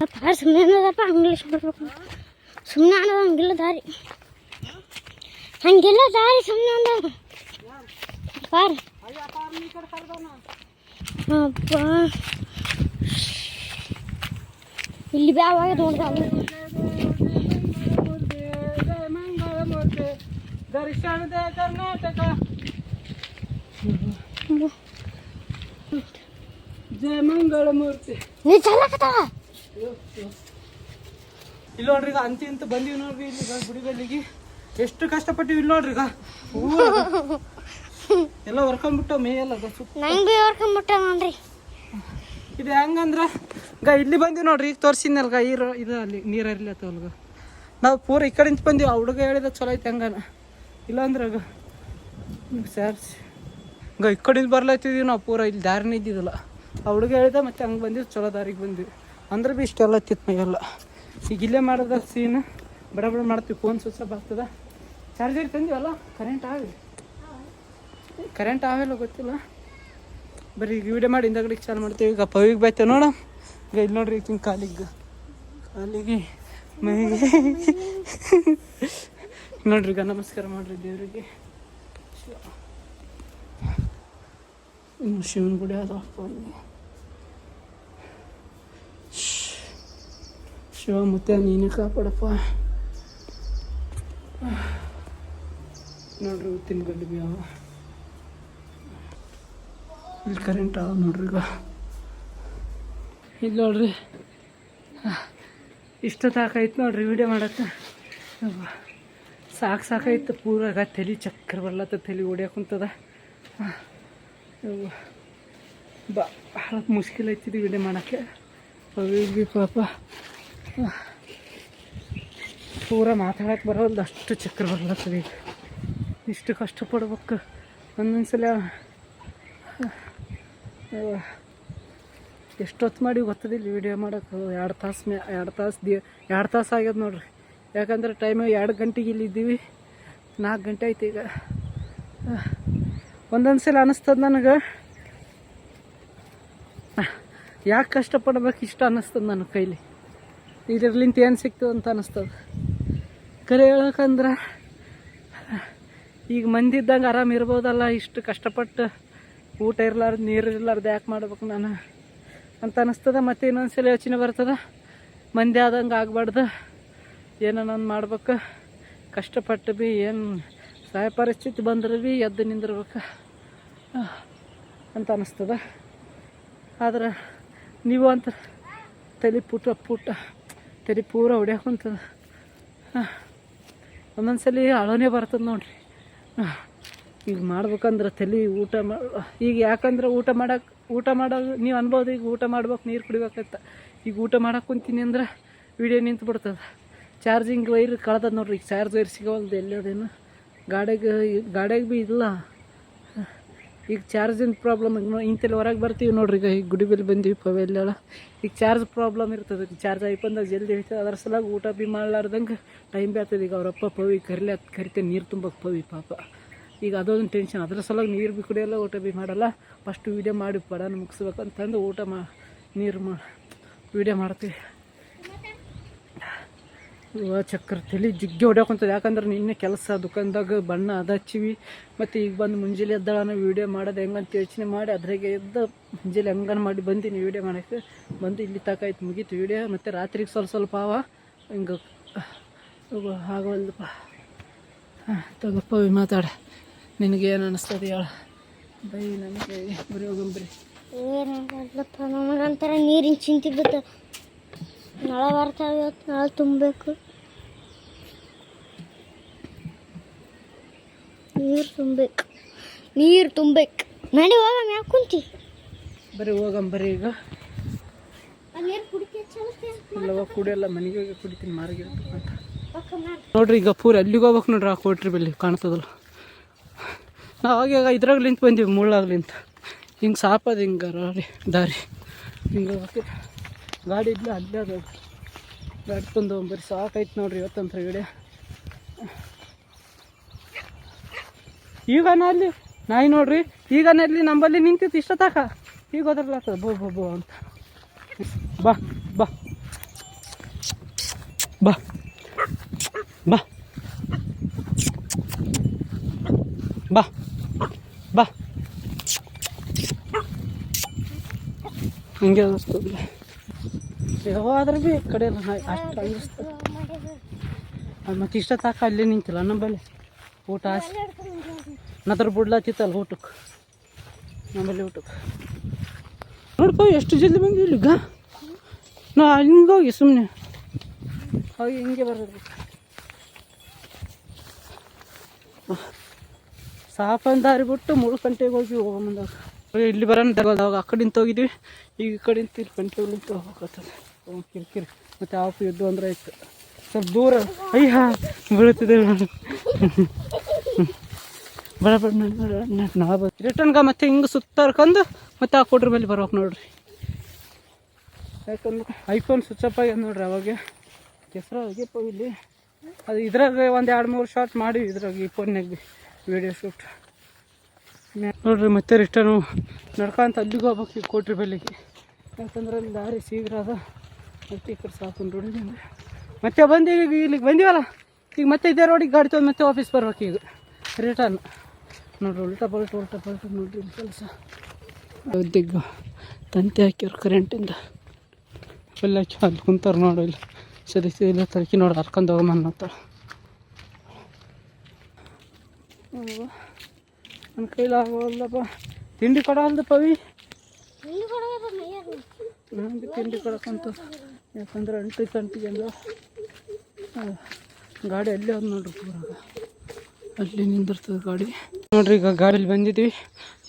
ದಾರಿ ಸುಮ್ಮನೆ ಅನ್ನೋದಪ್ಪ ಇಂಗ್ಲೀಷ್ ಬರ್ಬೇಕು ಸುಮ್ಮನೆ ಅನ್ನೋದು ಹಂಗಿಲ್ಲ ದಾರಿ ಹಂಗಿಲ್ಲ ದಾರಿ ಸುಮ್ಮನೆ ಅಂದ ಪಾರ್ ಅಪ್ಪ ಇಲ್ಲಿ ಬ್ಯಾವಾಗ ನೋಡ್ದ ದರ್ಶನದ ಕರ್ನಾಟಕ ಜಯ ಮಂಗಳ ಮೂರ್ತಿ ನೀ ಚಲ್ಲಕತ್ತಾವ ಇಲ್ಲಿ ನೋಡ್ರಿ ಈಗ ಅಂತ ಬಂದೀವಿ ನೋಡ್ರಿ ಇಲ್ಲಿ ಗುಡಿ ಬಲ್ಲಿಗೆ ಎಷ್ಟು ಕಷ್ಟಪಟ್ಟಿವಿ ಇಲ್ಲಿ ನೋಡ್ರಿ ಈಗ ಎಲ್ಲ ಹೊರ್ಕೊಂಡ್ಬಿಟ್ಟು ಮೇಯಲ್ಲ ನಂಗೆ ಭೀ ಹೊರ್ಕೊಂಡ್ಬಿಟ್ಟ ನೋಡ್ರಿ ಇದು ಹೆಂಗಂದ್ರ ಇಲ್ಲಿ ಬಂದೀವಿ ನೋಡ್ರಿ ಈಗ ತೋರ್ಸಿದ್ನಲ್ಗ ಇದು ಅಲ್ಲಿ ನೀರು ಇರ್ಲತ್ತವಲ್ಗ ನಾವು ಪೂರ ಈ ಕಡೆಂತ ಬಂದೀವಿ ಆ ಹುಡುಗ ಹೇಳಿದ ಚಲೋ ಐತೆ ಹಂಗಾನ ಇಲ್ಲಾಂದ್ರೆ ಸ್ಯಾರ್ಸಿ ಈ ಕಡೆಯಿಂದ ಬರ್ಲತ್ತಿದ್ದೀವಿ ನಾವು ಪೂರ ಇಲ್ಲಿ ದಾರಿನೇ ಇದ್ದಿದ್ದಲ್ಲ ಆ ಹುಡುಗ ಹೇಳಿದ ಮತ್ತೆ ಹಂಗೆ ಬಂದಿದ್ದು ಚಲೋ ದಾರಿಗೆ ಬಂದ್ವಿ ಅಂದ್ರೆ ಭೀ ಇಷ್ಟೆಲ್ಲ ತಿತ್ತು ಮೈಯಲ್ಲ ಈಗ ಇಲ್ಲೇ ಮಾಡೋದ ಸೀನ್ ಬಡ ಮಾಡ್ತೀವಿ ಫೋನ್ ಸ್ವಿಚ್ ಆಫ್ ಆಗ್ತದ ಚಾರ್ಜರ್ ತಂದೀವಲ್ಲ ಕರೆಂಟ್ ಆವಿಲ್ಲ ಗೊತ್ತಿಲ್ಲ ಬರೀ ಈಗ ವಿಡಿಯೋ ಮಾಡಿ ಹಿಂದಗಡೆಗೆ ಚಾಲು ಮಾಡ್ತೀವಿ ಈಗ ಪವಿಗೆ ಬೈತೇವೆ ನೋಡ ಈಗ ಇಲ್ಲಿ ನೋಡ್ರಿ ಈಗ ಕಾಲಿಗೆ ಮೈಗೆ ನೋಡ್ರಿ ಈಗ ನಮಸ್ಕಾರ ಮಾಡ್ರಿ ದೇವರಿಗೆ ಇನ್ನು ಶಿವನ ಗುಡಿ ಅದಪ್ಪ ಶಿವ ಮತ್ತೆ ನೀನೇ ಕಾಪಾಡಪ್ಪ ನೋಡ್ರಿ ಉತ್ತಿನ ಗಡ್ಡಿ ಬಿ ಅವ ಇಲ್ಲಿ ಕರೆಂಟ್ ಅವ ನೋಡ್ರಿ ಈಗ ಇಲ್ಲಿ ನೋಡ್ರಿ ಇಷ್ಟೊತ್ತಾಕೈತೆ ನೋಡ್ರಿ ವಿಡಿಯೋ ಮಾಡಕ್ಕೆ ಸಾಕಾಯ್ತು ಪೂರಾಗ ತಲೆ ಚಕ್ರ ಬರ್ಲತ್ತ ತಲೆ ಹೊಡ್ಯಾಕ ಕುಂತದ ಭಾಳ ಮುಷ್ಕಿಲ್ ಐತಿದ್ದು ವಿಡಿಯೋ ಮಾಡೋಕ್ಕೆ ಬಿ ಪಾಪ ಪೂರ ಮಾತಾಡಕ್ಕೆ ಬರೋಲ್ಲ ಅಷ್ಟು ಚಕ್ರ ಬರ್ಲತ್ತದ ಈಗ ಇಷ್ಟು ಕಷ್ಟಪಡ್ಬೇಕು ಒಂದೊಂದ್ಸಲ ಎಷ್ಟೊತ್ತು ಮಾಡಿ ಗೊತ್ತದಿಲ್ಲ ವಿಡಿಯೋ ಮಾಡೋಕ್ಕೆ 2 ತಾಸು ಆಗ್ಯದ ನೋಡ್ರಿ ಯಾಕಂದ್ರೆ ಟೈಮು 2 ಗಂಟೆಗೆ ಇಲ್ಲಿ ಇದ್ದೀವಿ 4 ಗಂಟೆ ಆಯ್ತು ಈಗ ಒಂದೊಂದು ಸಲ ಅನ್ನಿಸ್ತದ ನನಗೆ ಯಾಕೆ ಕಷ್ಟಪಡ್ಬೇಕು ಇಷ್ಟ ಅನ್ನಿಸ್ತದೆ ನನ್ನ ಕೈಲಿ ಇದರ್ಲಿಂತ ಏನು ಸಿಗ್ತದೆ ಅಂತ ಅನ್ನಿಸ್ತದೆ ಕರೆ ಹೇಳಕ್ಕಂದ್ರೆ ಈಗ ಮಂದಿ ಇದ್ದಂಗೆ ಆರಾಮ ಇರ್ಬೋದಲ್ಲ ಇಷ್ಟು ಕಷ್ಟಪಟ್ಟು ಊಟ ಇರ್ಲಾರ್ದು ನೀರು ಇರ್ಲಾರ್ದು ಯಾಕೆ ಮಾಡ್ಬೇಕು ನಾನು ಅಂತ ಅನ್ನಿಸ್ತದೆ ಮತ್ತು ಇನ್ನೊಂದು ಸಲ ಯೋಚನೆ ಬರ್ತದೆ ಮಂದಿ ಆದಂಗೆ ಆಗ್ಬಾರ್ದು, ಏನೋ ನಾನು ಮಾಡ್ಬೇಕು, ಕಷ್ಟಪಟ್ಟು ಭೀ ಏನು ಸಹಾಯ ಪರಿಸ್ಥಿತಿ ಬಂದ್ರೆ ಭೀ ಎದ್ದು ನಿಂದಿರ್ಬೇಕು ಅಂತ ಅನ್ನಿಸ್ತದ. ಆದ್ರೆ ನೀವು ಅಂತ ತಲೆ ಪುಟ ತಲೆ ಪೂರ ಹೊಡ್ಯಾಕುಂತದ. ಒಂದೊಂದು ಸಲ ಅಳೋನೇ ಬರ್ತದೆ ನೋಡ್ರಿ. ಈಗ ಮಾಡ್ಬೇಕಂದ್ರೆ ತಲೆ ಈಗ ಯಾಕಂದ್ರೆ ಊಟ ಮಾಡೋದು ನೀವು ಅನ್ಬೋದು, ಈಗ ಊಟ ಮಾಡ್ಬೇಕು, ನೀರು ಕುಡಿಬೇಕಂತ. ಈಗ ಊಟ ಮಾಡಕ್ಕೆ ಕುಂತೀನಿ ಅಂದ್ರೆ ವಿಡಿಯೋ ನಿಂತು ಬಿಡ್ತದೆ. ಚಾರ್ಜಿಂಗ್ ವೈರ್ ಕಳ್ದದ ನೋಡ್ರಿ, ಈಗ ಚಾರ್ಜ್ ವೈರ್ ಸಿಗೋಲ್ದು ಎಲ್ಲೋದೇನು ಗಾಡಿಯಾಗ ಭೀ ಇಲ್ಲ. ಈಗ ಚಾರ್ಜಿನ ಪ್ರಾಬ್ಲಮ್. ಇಂತೆಲ್ಲ ಹೊರಗೆ ಬರ್ತೀವಿ ನೋಡ್ರಿ, ಈಗ ಗುಡಿ ಬೆಲೆ ಬಂದೀವಿ ಪವೆಲ್ಲ. ಈಗ ಚಾರ್ಜ್ ಪ್ರಾಬ್ಲಮ್ ಇರ್ತದೆ, ಚಾರ್ಜ್ ಐಪಂದಾಗ ಜಲ್ದಿ ಇರ್ತದೆ. ಅದ್ರ ಸಲಾಗಿ ಊಟ ಭೀ ಮಾಡ್ಲಾರ್ದಂಗೆ ಟೈಮ್ ಬಿ ಆಗ್ತದೆ. ಈಗ ಅವರಪ್ಪ ಪವಿ ಕರಿತೇನೆ ನೀರು ತುಂಬಕ್ಕೆ ಪವಿ ಪಾಪ. ಈಗ ಅದೊಂದು ಟೆನ್ಷನ್, ಅದ್ರ ಸಲುವಾಗಿ ನೀರು ಭೀ ಕುಡಿಯೋಲ್ಲ, ಊಟ ಭೀ ಮಾಡಲ್ಲ. ಫಸ್ಟ್ ವೀಡಿಯೋ ಮಾಡಿ ಪಡನ ಮುಗಿಸ್ಬೇಕಂತಂದು ವೀಡಿಯೋ ಮಾಡ್ತೀವಿ. ಚಕ್ರ ತಲೆ ಜಿಗ್ಗಿ ಹೊಡ್ಯಾಕೊಂತದೆ. ಯಾಕಂದ್ರೆ ನಿನ್ನೆ ಕೆಲಸ ದುಕಾನ್ದಾಗ ಬಣ್ಣ ಹಚ್ಚಿವಿ. ಮತ್ತು ಈಗ ಬಂದು ಮುಂಜಾನೆ ಎದ್ದಾಳನ ವೀಡಿಯೋ ಮಾಡೋದು ಹೆಂಗಂತ ಯೋಚನೆ ಮಾಡಿ ಅದ್ರಾಗೆ ಎದ್ದು ಮುಂಜಾನೆ ಹೆಂಗನ ಮಾಡಿ ಬಂದೀನಿ ವೀಡಿಯೋ ಮಾಡೋಕ್ಕೆ. ಬಂದು ಇಲ್ಲಿ ತಕಾಯ್ತು, ಮುಗೀತು ವೀಡಿಯೋ. ಮತ್ತು ರಾತ್ರಿಗೆ ಸ್ವಲ್ಪ ಹಿಂಗೆ ಆಗೋಲ್ದಪ್ಪ. ತಗೋಪ್ಪ ಮಾತಾಡ, ನಿನಗೇನು ಅನ್ನಿಸ್ತದೆ ಹೇಳ ಬೈ. ನನಗೆ ಬರೀ ಹೋಗಂಬ್ರಿ ಏನಪ್ಪ, ನಮಗಂತರ ನೀರಿನ ಚಿಂತೆ ಬಿತ್ತು. ನಳ ಬರ್ತಾವೆ, ಇವತ್ತು ನಳ ತುಂಬಬೇಕು, ನೀರು ತುಂಬಬೇಕು. ನಡಿ ಹೋಗಮ್ಮ, ಯಾಕೆ ಕುಂತಿ? ಬರೀ ಹೋಗಂಬರಿ. ಈಗ ಇಲ್ಲವ ಕುಡಿಯಲ್ಲ, ಮನೆಗೆ ಹೋಗಿ ಕುಡಿತೀನಿ ಮಾರ್ಗಿರ್ಬೇಕು ಅಂತ ನೋಡ್ರಿ. ಈಗ ಪೂರ ಅಲ್ಲಿಗೆ ಹೋಗ್ಬೇಕು ನೋಡ್ರಿ, ಆ ಕೋಟ್ರಿ ಬೆಲ್ಲಿ ಕಾಣ್ತದಲ್ಲ. ನಾವು ಆಗ ಇದ್ರಾಗ್ಲಿಂತ ಬಂದೀವಿ, ಮುಳ್ಳಾಗ್ಲಿಂತ. ಹಿಂಗೆ ಸಾಪದ ಹಿಂಗೆ ದಾರಿ ಹಿಂಗೆ ಹೋಗ್ತೀವಿ. ಗಾಡಿ ಇಲ್ಲ, ಅಲ್ಲೇ ಅದು ಗಾಡಿ ತಂದು ಬರೀ ಸಾಕಾಯ್ತು ನೋಡ್ರಿ ಇವತ್ತಂತ್ರ ವಿಡಿಯೋ. ಈಗನ ಅಲ್ಲಿ ನಾಯಿ ನೋಡ್ರಿ, ಈಗನ ಅಲ್ಲಿ ನಂಬಲ್ಲಿ ನಿಂತಿತ್ತು ಇಷ್ಟೊತ್ತಾಕ. ಈಗ ಹೋದ್ರಲ್ಲ ಬೋ ಅಂತ. ಬಾ ಬಾ ಬಾ ಬಾ ಬಾ ಬಾ ಹಿಂಗೆ ಅನ್ನಿಸ್ತದೆ. ಯಾವಾದ್ರೆ ಭೀ ಕಡೆ ಎಲ್ಲ ಅಷ್ಟು ಅನ್ನಿಸ್ತದೆ. ಅದು ಮತ್ತು ಇಷ್ಟೊತ್ತಾಕ ಅಲ್ಲೇ ನಿಂತಿಲ್ಲ ನಂಬಲ್ಲಿ ಊಟ ಆಸೆ ನದ್ರ ಬಿಡ್ಲಾತಿತ್ತಲ್ಲ ಊಟಕ್ಕೆ, ನಮ್ಮಲ್ಲಿ ಊಟಕ್ಕೆ. ನೋಡಪ್ಪ ಎಷ್ಟು ಜಲ್ದಿ ಬಂದಿಲ್ಲ. ಈಗ ನಾ ಹಿಂಗೆ ಹೋಗಿ ಸುಮ್ಮನೆ ಹೋಗಿ ಹಿಂಗೆ ಬರೋದು. ಸಾಫನ್ ದಾರಿ ಬಿಟ್ಟು 3 ಗಂಟೆಗೆ ಹೋಗಿ ಹೋಗಂದಾಗ ಇಲ್ಲಿ ಬರೋಣ ತಗೋದಾಗ ಆ ಕಡೆಯಿಂದ ಹೋಗಿದ್ವಿ. ಈಗ ಈ ಕಡೆಯಿಂದ ಇಲ್ಲಿ ಗಂಟೆಗಳಿಂದ ಹೋಗ್ತದೆ ಕಿರಿಕಿರಿ. ಮತ್ತು ಆಫ್ ಇದ್ದು ಅಂದ್ರೆ ಆಯ್ತು ಸ್ವಲ್ಪ ದೂರ. ಅಯ್ಯ ಬೀಳ್ತಿದೆ ಬಡ ನಾವು ರಿಟರ್ನ್ಗೆ ಮತ್ತೆ ಹಿಂಗೆ ಸುತ್ತಾರ್ಕೊಂಡು ಮತ್ತೆ ಆ ಕೊಡ್ರ ಮೇಲೆ ಬರ್ಬೇಕು ನೋಡ್ರಿ. ಯಾಕಂದ್ರೆ ಐಫೋನ್ ಸ್ವಿಚ್ ಅಪ್ ಆಗ್ಯದ ನೋಡ್ರಿ. ಅವಾಗ ಕೆಸರ ಆಗ್ಯಪ್ಪ ಇಲ್ಲಿ. ಅದು ಇದ್ರಾಗ ಒಂದು 2-3 ಶಾರ್ಟ್ ಮಾಡಿ ಇದ್ರಾಗ ಈ ಫೋನ್ನಾಗ ವೀಡಿಯೋ ಶೂಟ್ ನೋಡ್ರಿ. ಮತ್ತೆ ರಿಟರ್ನು ನಡ್ಕೊಂತ ಅಲ್ಲಿಗೆ ಹೋಗ್ಬೇಕು, ಈ ಕೋಟ್ರಿ ಬೆಲೆಗೆ. ಯಾಕಂದ್ರೆ ಅಲ್ಲಿ ದಾರಿ ಶೀಘ್ರ ಅದ. ಮತ್ತೆ ಈ ಕಡೆ ಸಾಕು ರೋಡಿಗೆ ಮತ್ತೆ ಬಂದು ಈಗ ಇಲ್ಲಿಗೆ ಬಂದೀವಲ್ಲ. ಈಗ ಮತ್ತೆ ಇದೇ ರೋಡಿಗೆ ಗಾಡಿ ತೊಗೊಂಡು ಮತ್ತೆ ಆಫೀಸ್ ಬರ್ಬೇಕು ಈಗ ರಿಟರ್ನ್. ನೋಡ್ರಿ ಉಲ್ಟಾ ಪಲ್ಟ ನೋಡ್ರಿ ಕೆಲಸ. ದಿಗ್ಗ ತಂತಿ ಹಾಕ್ಯಾರ ಕರೆಂಟಿಂದ. ಫುಲ್ ಹಾಕಿ ಅಲ್ಲಿ ಕುಂತಾರೆ ನೋಡಿ. ಇಲ್ಲಿ ಸರಿ ಇಲ್ಲ ತರಕಿ ನೋಡಿ ಹರ್ಕೊಂಡು ಹೋಗಮ್ಮನ್ನತ್ತಾರ. ನನ್ನ ಕೈಲಾಗಲ್ಲಪ್ಪ. ತಿಂಡಿ ಕೊಡೋಲ್ದು ಪವಿ, ನನಗೆ ತಿಂಡಿ ಕೊಡೋಕ್ಕಂತ. ಯಾಕಂದ್ರೆ ಅಂಟಿಗೆ ಅಂದ್ರೆ ಗಾಡಿ ಅಲ್ಲೇ ಅದು ನೋಡ್ರಿ, ಪೂರಾಗ ಅಲ್ಲಿ ನಿಂದಿರ್ತದೆ ಗಾಡಿ ನೋಡ್ರಿ. ಈಗ ಗಾಡೀಲಿ ಬಂದಿದ್ವಿ,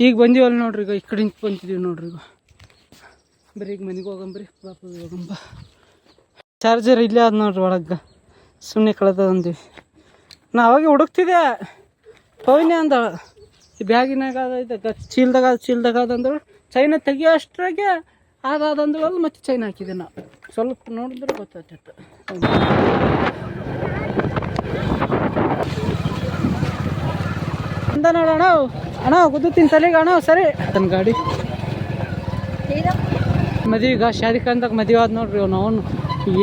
ಈಗ ಬಂದೀವಲ್ಲ ನೋಡ್ರಿ. ಈಗ ಈ ಕಡೆ ನಿಂತು ಬಂದಿದ್ದೀವಿ ನೋಡ್ರಿ. ಈಗ ಬರೀ ಈಗ ಮನೆಗೆ ಹೋಗಂಬ್ರಿ, ಪಾಪ ಹೋಗಂಬ. ಚಾರ್ಜರ್ ಇಲ್ಲೇ ಅದು ನೋಡ್ರಿ ಒಳಗೆ, ಸುಮ್ಮನೆ ಕಳೆದ ಅಂದ್ವಿ. ನಾ ಅವಾಗೆ ಹುಡುಕ್ತಿದ್ದೆ, ಪವಿನೇ ಅಂದಳ ಈ ಬ್ಯಾಗಿನಾಗ ಅದೈತೆ ಚೀಲ್ದಾಗ ಅದಂದ್ರೆ ಚೈನ ತೆಗಿಯೋ ಅಷ್ಟ್ರಾಗೆ ಅದಂದ್ರಲ್ಲ. ಮತ್ತೆ ಚೈನ್ ಹಾಕಿದೆ. ನಾವು ಸ್ವಲ್ಪ ನೋಡಿದ್ರೆ ಗೊತ್ತಾಗ್ತಿತ್ತು. ಅಂದ ನೋಡೋಣ ಅಣ್ಣ ಗುದ್ದುತ್ತೀನಿ ತಲೆಗೆ ಅಣ್ಣ. ಸರಿ ತನ್ನ ಗಾಡಿ ಮದುವೆಗ ಶಾದಿಖಾನ್ದಾಗ ಮದುವೆ ಆದ ನೋಡ್ರಿ. ನಾವು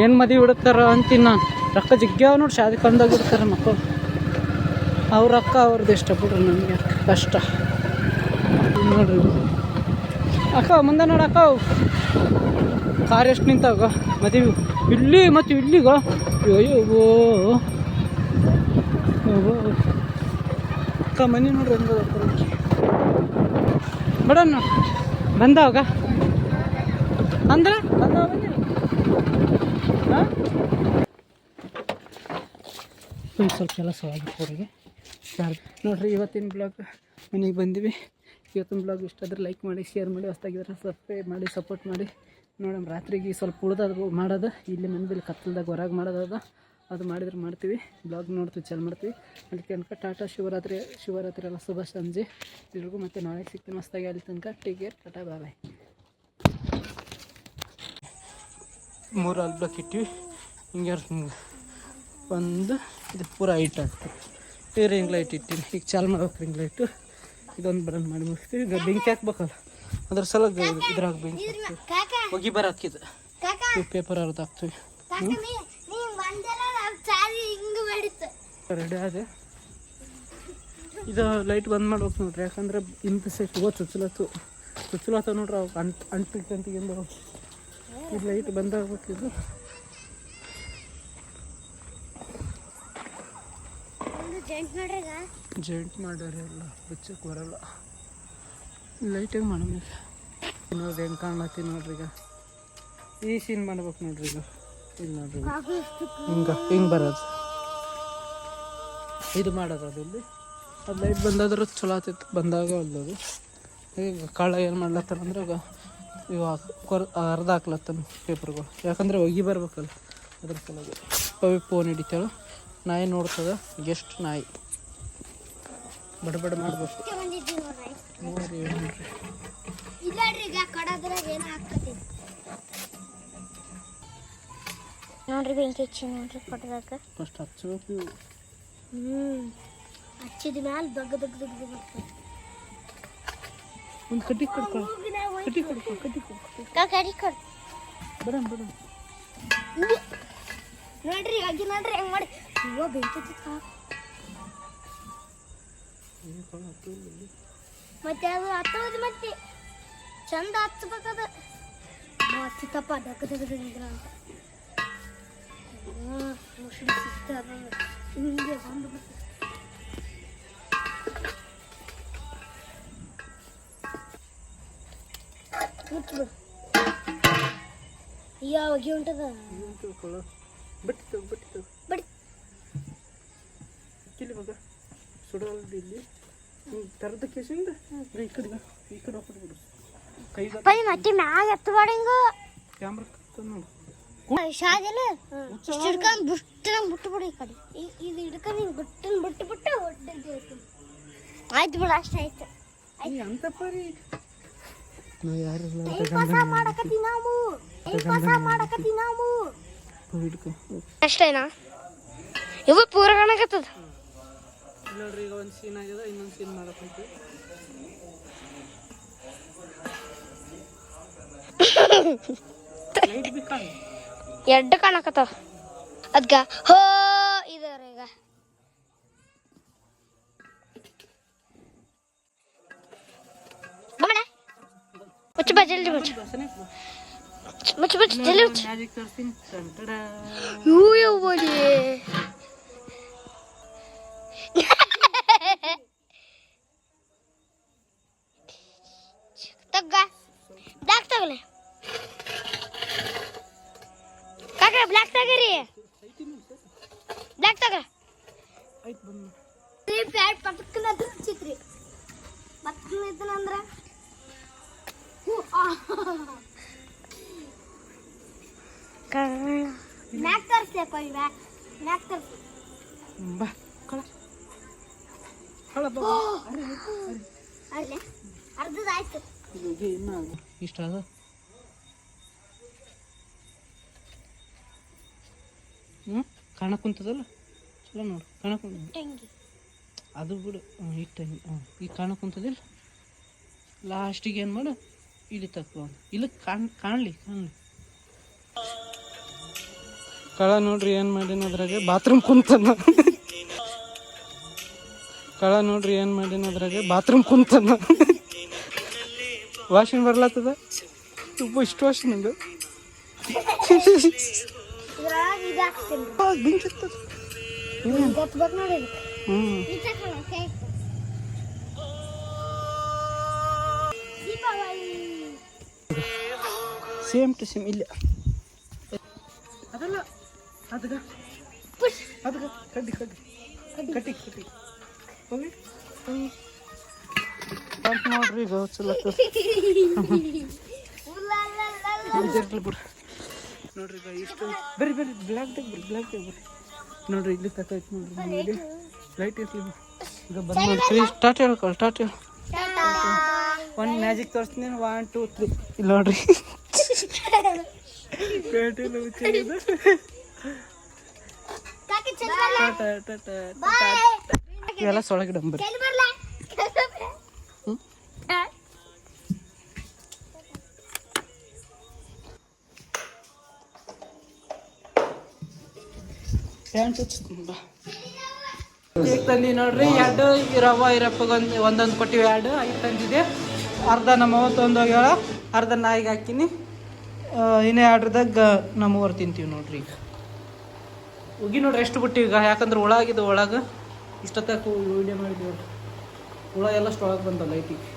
ಏನು ಮದುವೆ ಹುಡುಕ್ತಾರ ಅಂತೀನಿ ನಾನು. ರೊಕ್ಕ ಜಿಗ್ಗ್ಯಾವ ನೋಡಿ ಶಾದಿಖಾನ್ದಾಗ ಇಡ್ತಾರೆ ಮಕ್ಕಳು. ಅವ್ರ ರೊಕ್ಕ ಅವ್ರದ್ದು ಇಷ್ಟ ಬಿಡ್ರಿ, ನನಗೆ ಕಷ್ಟ ನೋಡ್ರಿ. ಅಕ್ಕ ಮುಂದೆ ನೋಡಿ ಅಕ್ಕ. ಕಾರ್ ಎಷ್ಟು ನಿಂತಾಗ ಮದುವೆ ಇಲ್ಲಿ ಮತ್ತು ಇಲ್ಲಿಗ ಅಯ್ಯೋ ಅಕ್ಕ ಮನೆ ನೋಡ್ರಿ ಹೆಂಗ ಬಡೋಣ ಬಂದವಾಗ ಅಂದ್ರೆ ಬಂದವ ಸ್ವಲ್ಪ ಕೆಲಸ ಆಗಿತ್ತು ಅವ್ರಿಗೆ ನೋಡ್ರಿ ಇವತ್ತಿನ ಬ್ಲಾಗ್ ಮನೆಗೆ ಬಂದಿವಿ. ಇವತ್ತಿನ ಬ್ಲಾಗ್ ಇಷ್ಟ ಆದ್ರೆ ಲೈಕ್ ಮಾಡಿ, ಶೇರ್ ಮಾಡಿ, ಹೊಸ್ದಾಗಿದ್ರೆ ಸಬ್ಸ್ಕ್ರೈಬ್ ಮಾಡಿ, ಸಪೋರ್ಟ್ ಮಾಡಿ. ನೋಡಮ್ ರಾತ್ರಿಗೆ ಸ್ವಲ್ಪ ಉಳ್ದದು ಮಾಡೋದು, ಇಲ್ಲಿ ಮನೇಲಿ ಕತ್ತಲ್ದಾಗ ಹೊರಗೆ ಮಾಡೋದದ, ಅದು ಮಾಡಿದ್ರೆ ಮಾಡ್ತೀವಿ. ಬ್ಲಾಗ್ ನೋಡ್ತೀವಿ, ಚಾಲು ಮಾಡ್ತೀವಿ. ಅದಕ್ಕೆ ತನಕ ಟಾಟಾ, ಶಿವರಾತ್ರಿ ಎಲ್ಲ ಶುಭ ಸಂಜೆ ಎಲ್ರಿಗೂ. ಮತ್ತು ನಾಳೆ ಸಿಗ್ತೀನಿ ಮಸ್ತಾಗಿ. ಅಲ್ಲಿ ತನಕ ಟೇಕ್ ಕೇರ್, ಟಾಟಾ, ಬಾಯ್ ಬಾಯ್. 3 ಆಲ್ ಬ್ಲಾಕ್ ಇಟ್ಟಿವಿ. ಹಿಂಗೆ ಒಂದು ಇದು ಪೂರ ಹೈಟ್ ಆಗ್ತದೆ. ಈ ರಿಂಗ್ ಲೈಟ್ ಇಟ್ಟಿನಿ, ಈಗ ಚಾಲು ಮಾಡ್ಬೇಕು ರಿಂಗ್ ಲೈಟು. ಇದೊಂದು ಬರನ್ ಮಾಡಿ ಮುಗಿಸ್ತೀವಿ. ಈಗ ಬೆಂಕಿ ಹಾಕ್ಬೇಕಲ್ಲ, ಅದ್ರ ಸಲ ಇದ್ರಾಗ ಬೆಂಕಿ ಹಾಕ್ತೀವಿ. ಹೊಗಿ ಬರಾಕಿದ್ದು ಪೇಪರ್ ಅರ್ಧ ಹಾಕ್ತೀವಿ. ರೆಡಿ ಆದೆ. ಇದು ಲೈಟ್ ಬಂದ್ ಮಾಡ್ಬೇಕು ನೋಡ್ರಿ, ಯಾಕಂದ್ರೆ ಇಂಥ ಸೈಟ್ ಚುಚ್ಚಲತ್ತ ನೋಡ್ರಿ. ಅವಾಗ ಅಂಟಿಗೆ ಏನು ಬರೋ ಇದು ಲೈಟ್ ಬಂದಾಗಬೇಕಿದ್ದು. ಜಾಯಿಂಟ್ ಮಾಡ್ಯಾರ ಎಲ್ಲ ಬಿಚ್ಚಕ್ಕೆ ಬರಲ್ಲ. ಲೈಟಾಗಿ ಮಾಡೋಣ ನೋಡ್ರಿ, ಹೆಂಗೆ ಕಾಣತ್ತಿ ನೋಡ್ರಿ. ಈಗ ಈ ಸೀನ್ ಮಾಡ್ಬೇಕು ನೋಡ್ರಿ. ಈಗ ಇಲ್ಲಿ ನೋಡ್ರಿ ಹಿಂಗೆ ಬರೋದು, ಇದು ಮಾಡೋದು. ಅದು ಇಲ್ಲಿ ಅದು ಲೈಟ್ ಬಂದಾದ್ರೆ ಚಲೋ ಆಗ್ತಿತ್ತು, ಬಂದಾಗ ಅಲ್ಲದು. ಈಗ ಕಾಳ ಏನು ಮಾಡ್ಲತ್ತಾರ ಅಂದ್ರೆ ಇವಾಗ ಅರ್ಧ ಹಾಕ್ಲತ್ತಾನ ಪೇಪರ್ಗಳು, ಯಾಕಂದ್ರೆ ಹೊಗಿ ಬರ್ಬೇಕಲ್ಲ ಅದ್ರ ಸಲುವಾಗಿ. ಪವಿ ಫೋನ್ ಹಿಡಿತಾಳ, ನಾಯಿ ನೋಡ್ತದ. ಎಷ್ಟು ನಾಯಿ ಬಡ ಮಾಡ್ಬೇಕು ನೋಡ್ರಿ. ಬೆಂಕಿ ಹಚ್ಚಿ ನೋಡ್ರಿ ಫೋಟೋದಾಗ. ಫಸ್ಟ್ ಹಚ್ಚಬೇಕು. ಹಚ್ಚಿದ ಮ್ಯಾಲ ದಗ್ಗ ಒಂದು ಕಟ್ಟಿ ಕೊಡ್ಕೊ ನೋಡ್ರಿ ಅಜ್ಜಿ ನೋಡ್ರಿ ಹೆಂಗ್ ಮಾಡಿ. ಇವ ಬೆಂಕಿ ಮತ್ತೆ ಅದು ಹತ್ತೋದು, ಮತ್ತೆ ಚಂದ ಹಚ್ಬೇಕದ. ಹಚ್ಚಿತಪ್ಪ ದಗ್ಗ ಅಂತ ಮುಸುಡಿ ಸಿಗ್ತದ ಹಿಂಗೆ ಬಂದು ಮುಟ್ಬಿಡು. ಯಾವಾಗ ಉಂಟದ ಬಟ್ ಇಲ್ಲಿ ಮಗ ಸುಡೋದು. ಇಲ್ಲಿ ತರದ ಕೇಸಿಂದ ಈ ಕಡೆ ಹಾಕ್ಬಿಡು. ಪೈ ಮತ್ತೆ ಮ್ಯಾಗ ಎತ್ತಬೇಡ. ಹಿಂಗ ಕ್ಯಾಮ್ರಾ ನೋಡು ಶಾದೆಲ್ಲ ಹಿಡ್ಕೊಂಡು ಬಿಟ್ಟು ಈ ಕಡೆ ಇದು ಹಿಡ್ಕೊಂಡು ಹಿಂಗೆ ಬಿಟ್ಟು ಆಯ್ತು ಬಿಡು, ಅಷ್ಟ ಆಯ್ತು. ಅಂತ ಪರಿ ಅಷ್ಟೇನಾ? ಇವು ಪೂರ ಕಾಣಕತ್ತದ ನೋಡ್ರಿ. ಈಗ ಒಂದು ಸೀನ್ ಆಗ್ಯದ, ಇನ್ನೊಂದು ಸೀನ್ ಮಾಡಕ್ಕೆ ಎಡ್ಡು ಕಾಣಕತ್ತವ. ಅದ್ಗ ಹೋ ಇದರ ಈಗ ಮುಚ್ಚ ಬಾ, ಜಲ್ದಿ ಮುಚ್ಚ ಜಲ್ದಿ ಮುಚ್ಚ. ತಗ್ಗ ಬ್ಲಾಕ್ ತಗಲೆ ಕಾಕ, ಬ್ಲಾಕ್ ತಗರಿ, ಬ್ಲಾಕ್ ತಗ. ಪಕ್ಕನ ಚಿತ್ರಿ ಪಕ್ಕನ ಇದ್ದನಂದ್ರ ಮ್ಯಾಕ್ ತರ್ಸ್ಲೇಪ. ಮ್ಯಾಕ್ ತರ್ಸ್ ಬಾ ಕಳ ಅಲ್ಲೇ ಅರ್ಧದಾಯ್ತು. ಇಷ್ಟ ಅದ. ಕಾಣಕ್ ಕುಂತದಲ್ಲ, ಚಲೋ ನೋಡು. ಕಾಣಕ್ ಅದು ಬಿಡು, ಇಟ್ಟು ಈಗ ಕಾಣಕ್ ಕುಂತದಿಲ್ಲ. ಲಾಸ್ಟಿಗೆ ಏನು ಮಾಡು, ಇಲ್ಲಿ ತಕ್ಕ ಇಲ್ಲಿ ಕಾಣಲಿ. ಕಳ ನೋಡ್ರಿ ಏನು ಮಾಡಿನ ಅದ್ರಾಗೆ ಬಾತ್ರೂಮ್ ಕುಂತನ. ಕಳ ನೋಡ್ರಿ ಏನು ಮಾಡಿನ ಅದ್ರಾಗೆ ಬಾತ್ರೂಮ್ ಕುಂತನ. ವಾಶ್ರೂಮ್ ಬರ್ಲತ್ತದ. ಇಷ್ಟು ವರ್ಷ ನಂದು ಇದ್ರೊಳಗೆ ಇದು ಹಾಕ್ತೀನಿ ಬೆಂಕಿ ಹತ್ತದ. ಗೊತ್ತಬೇಕು ನೋಡಿ ಹ್ಞೂ ದೀಪಾವಳಿ ಸೇಮ್ ಟು ಸೇಮ್ ಇಲ್ಲ ಅದಲ್ಲ ಅದಗ ಅದಗ ಕಡ್ಡಿ ಕಡ್ಡಿ ಕಟ್ಟಿ ಕಟ್ಟಿ ಹೋಗಿ ಬಂತು ನೋಡ್ರಿ ಈಗ ಚಲೋ ಬಿಡ್ರಿ ನೋಡ್ರಿ ಈಗ ಇಷ್ಟು ಬರ್ರಿ ಬರ್ರಿ ಬ್ಲ್ಯಾಕ್ ಬರ್ರಿ ನೋಡ್ರಿ ಇಲ್ಲಿ ತಕ್ಕೈತಿ ನೋಡ್ರಿ ಮನೆಯಲ್ಲಿ ಲೈಟ್ ಇರ್ಲಿ ಈಗ ಬಂದು ನೋಡ್ರಿ ಸ್ಟಾರ್ಟ್ ಹೇಳ್ಕೊಳ್ಳಿ ಸ್ಟಾರ್ಟ್ ಹೇಳಿ ಒಂದು ಮ್ಯಾಜಿಕ್ ತೋರಿಸ್ತೀನಿ 1 2 3 ಇಲ್ಲಿ ನೋಡ್ರಿ ಪೇಟೆಲ್ಲ ಹುಚ್ಚಿದೆ ಇವೆಲ್ಲ ಸೊಳಗೆ ಡಂಬರಿ ಪ್ಯಾಂಟ್ ಈಗ ತಂದಿ ನೋಡ್ರಿ ಎರಡು ರವ ಇರಪ್ಪಗೆ ಒಂದೊಂದು ಕೊಟ್ಟಿವಿ ಎರಡು 5 ತಂದಿದೆ. ಅರ್ಧ ನಮ್ಮ ಅವ್ವ ತೊಗೊಂಡೋಗ್ಯಾಳ, ಅರ್ಧ ನಾಯಿಗೆ ಹಾಕಿನಿ, ಇನ್ನೇ ಎರಡ್ರದಾಗ ನಮ್ಮವ್ರು ತಿಂತೀವಿ ನೋಡ್ರಿ. ಈಗ ಹೋಗಿ ನೋಡ್ರಿ ಎಷ್ಟು ಬಿಟ್ಟಿವಿ ಈಗ, ಯಾಕಂದ್ರೆ ಒಳಗಿದ್ದು ಒಳಗೆ ಇಷ್ಟೊತ್ತಕ್ಕೆ ವೀಡಿಯೋ ಮಾಡಿದ್ವಿ ಹುಳ ಎಲ್ಲ ಸ್ಟೊಳಗೆ ಬಂದಲ್ಲ ಲೈಟಿಗೆ.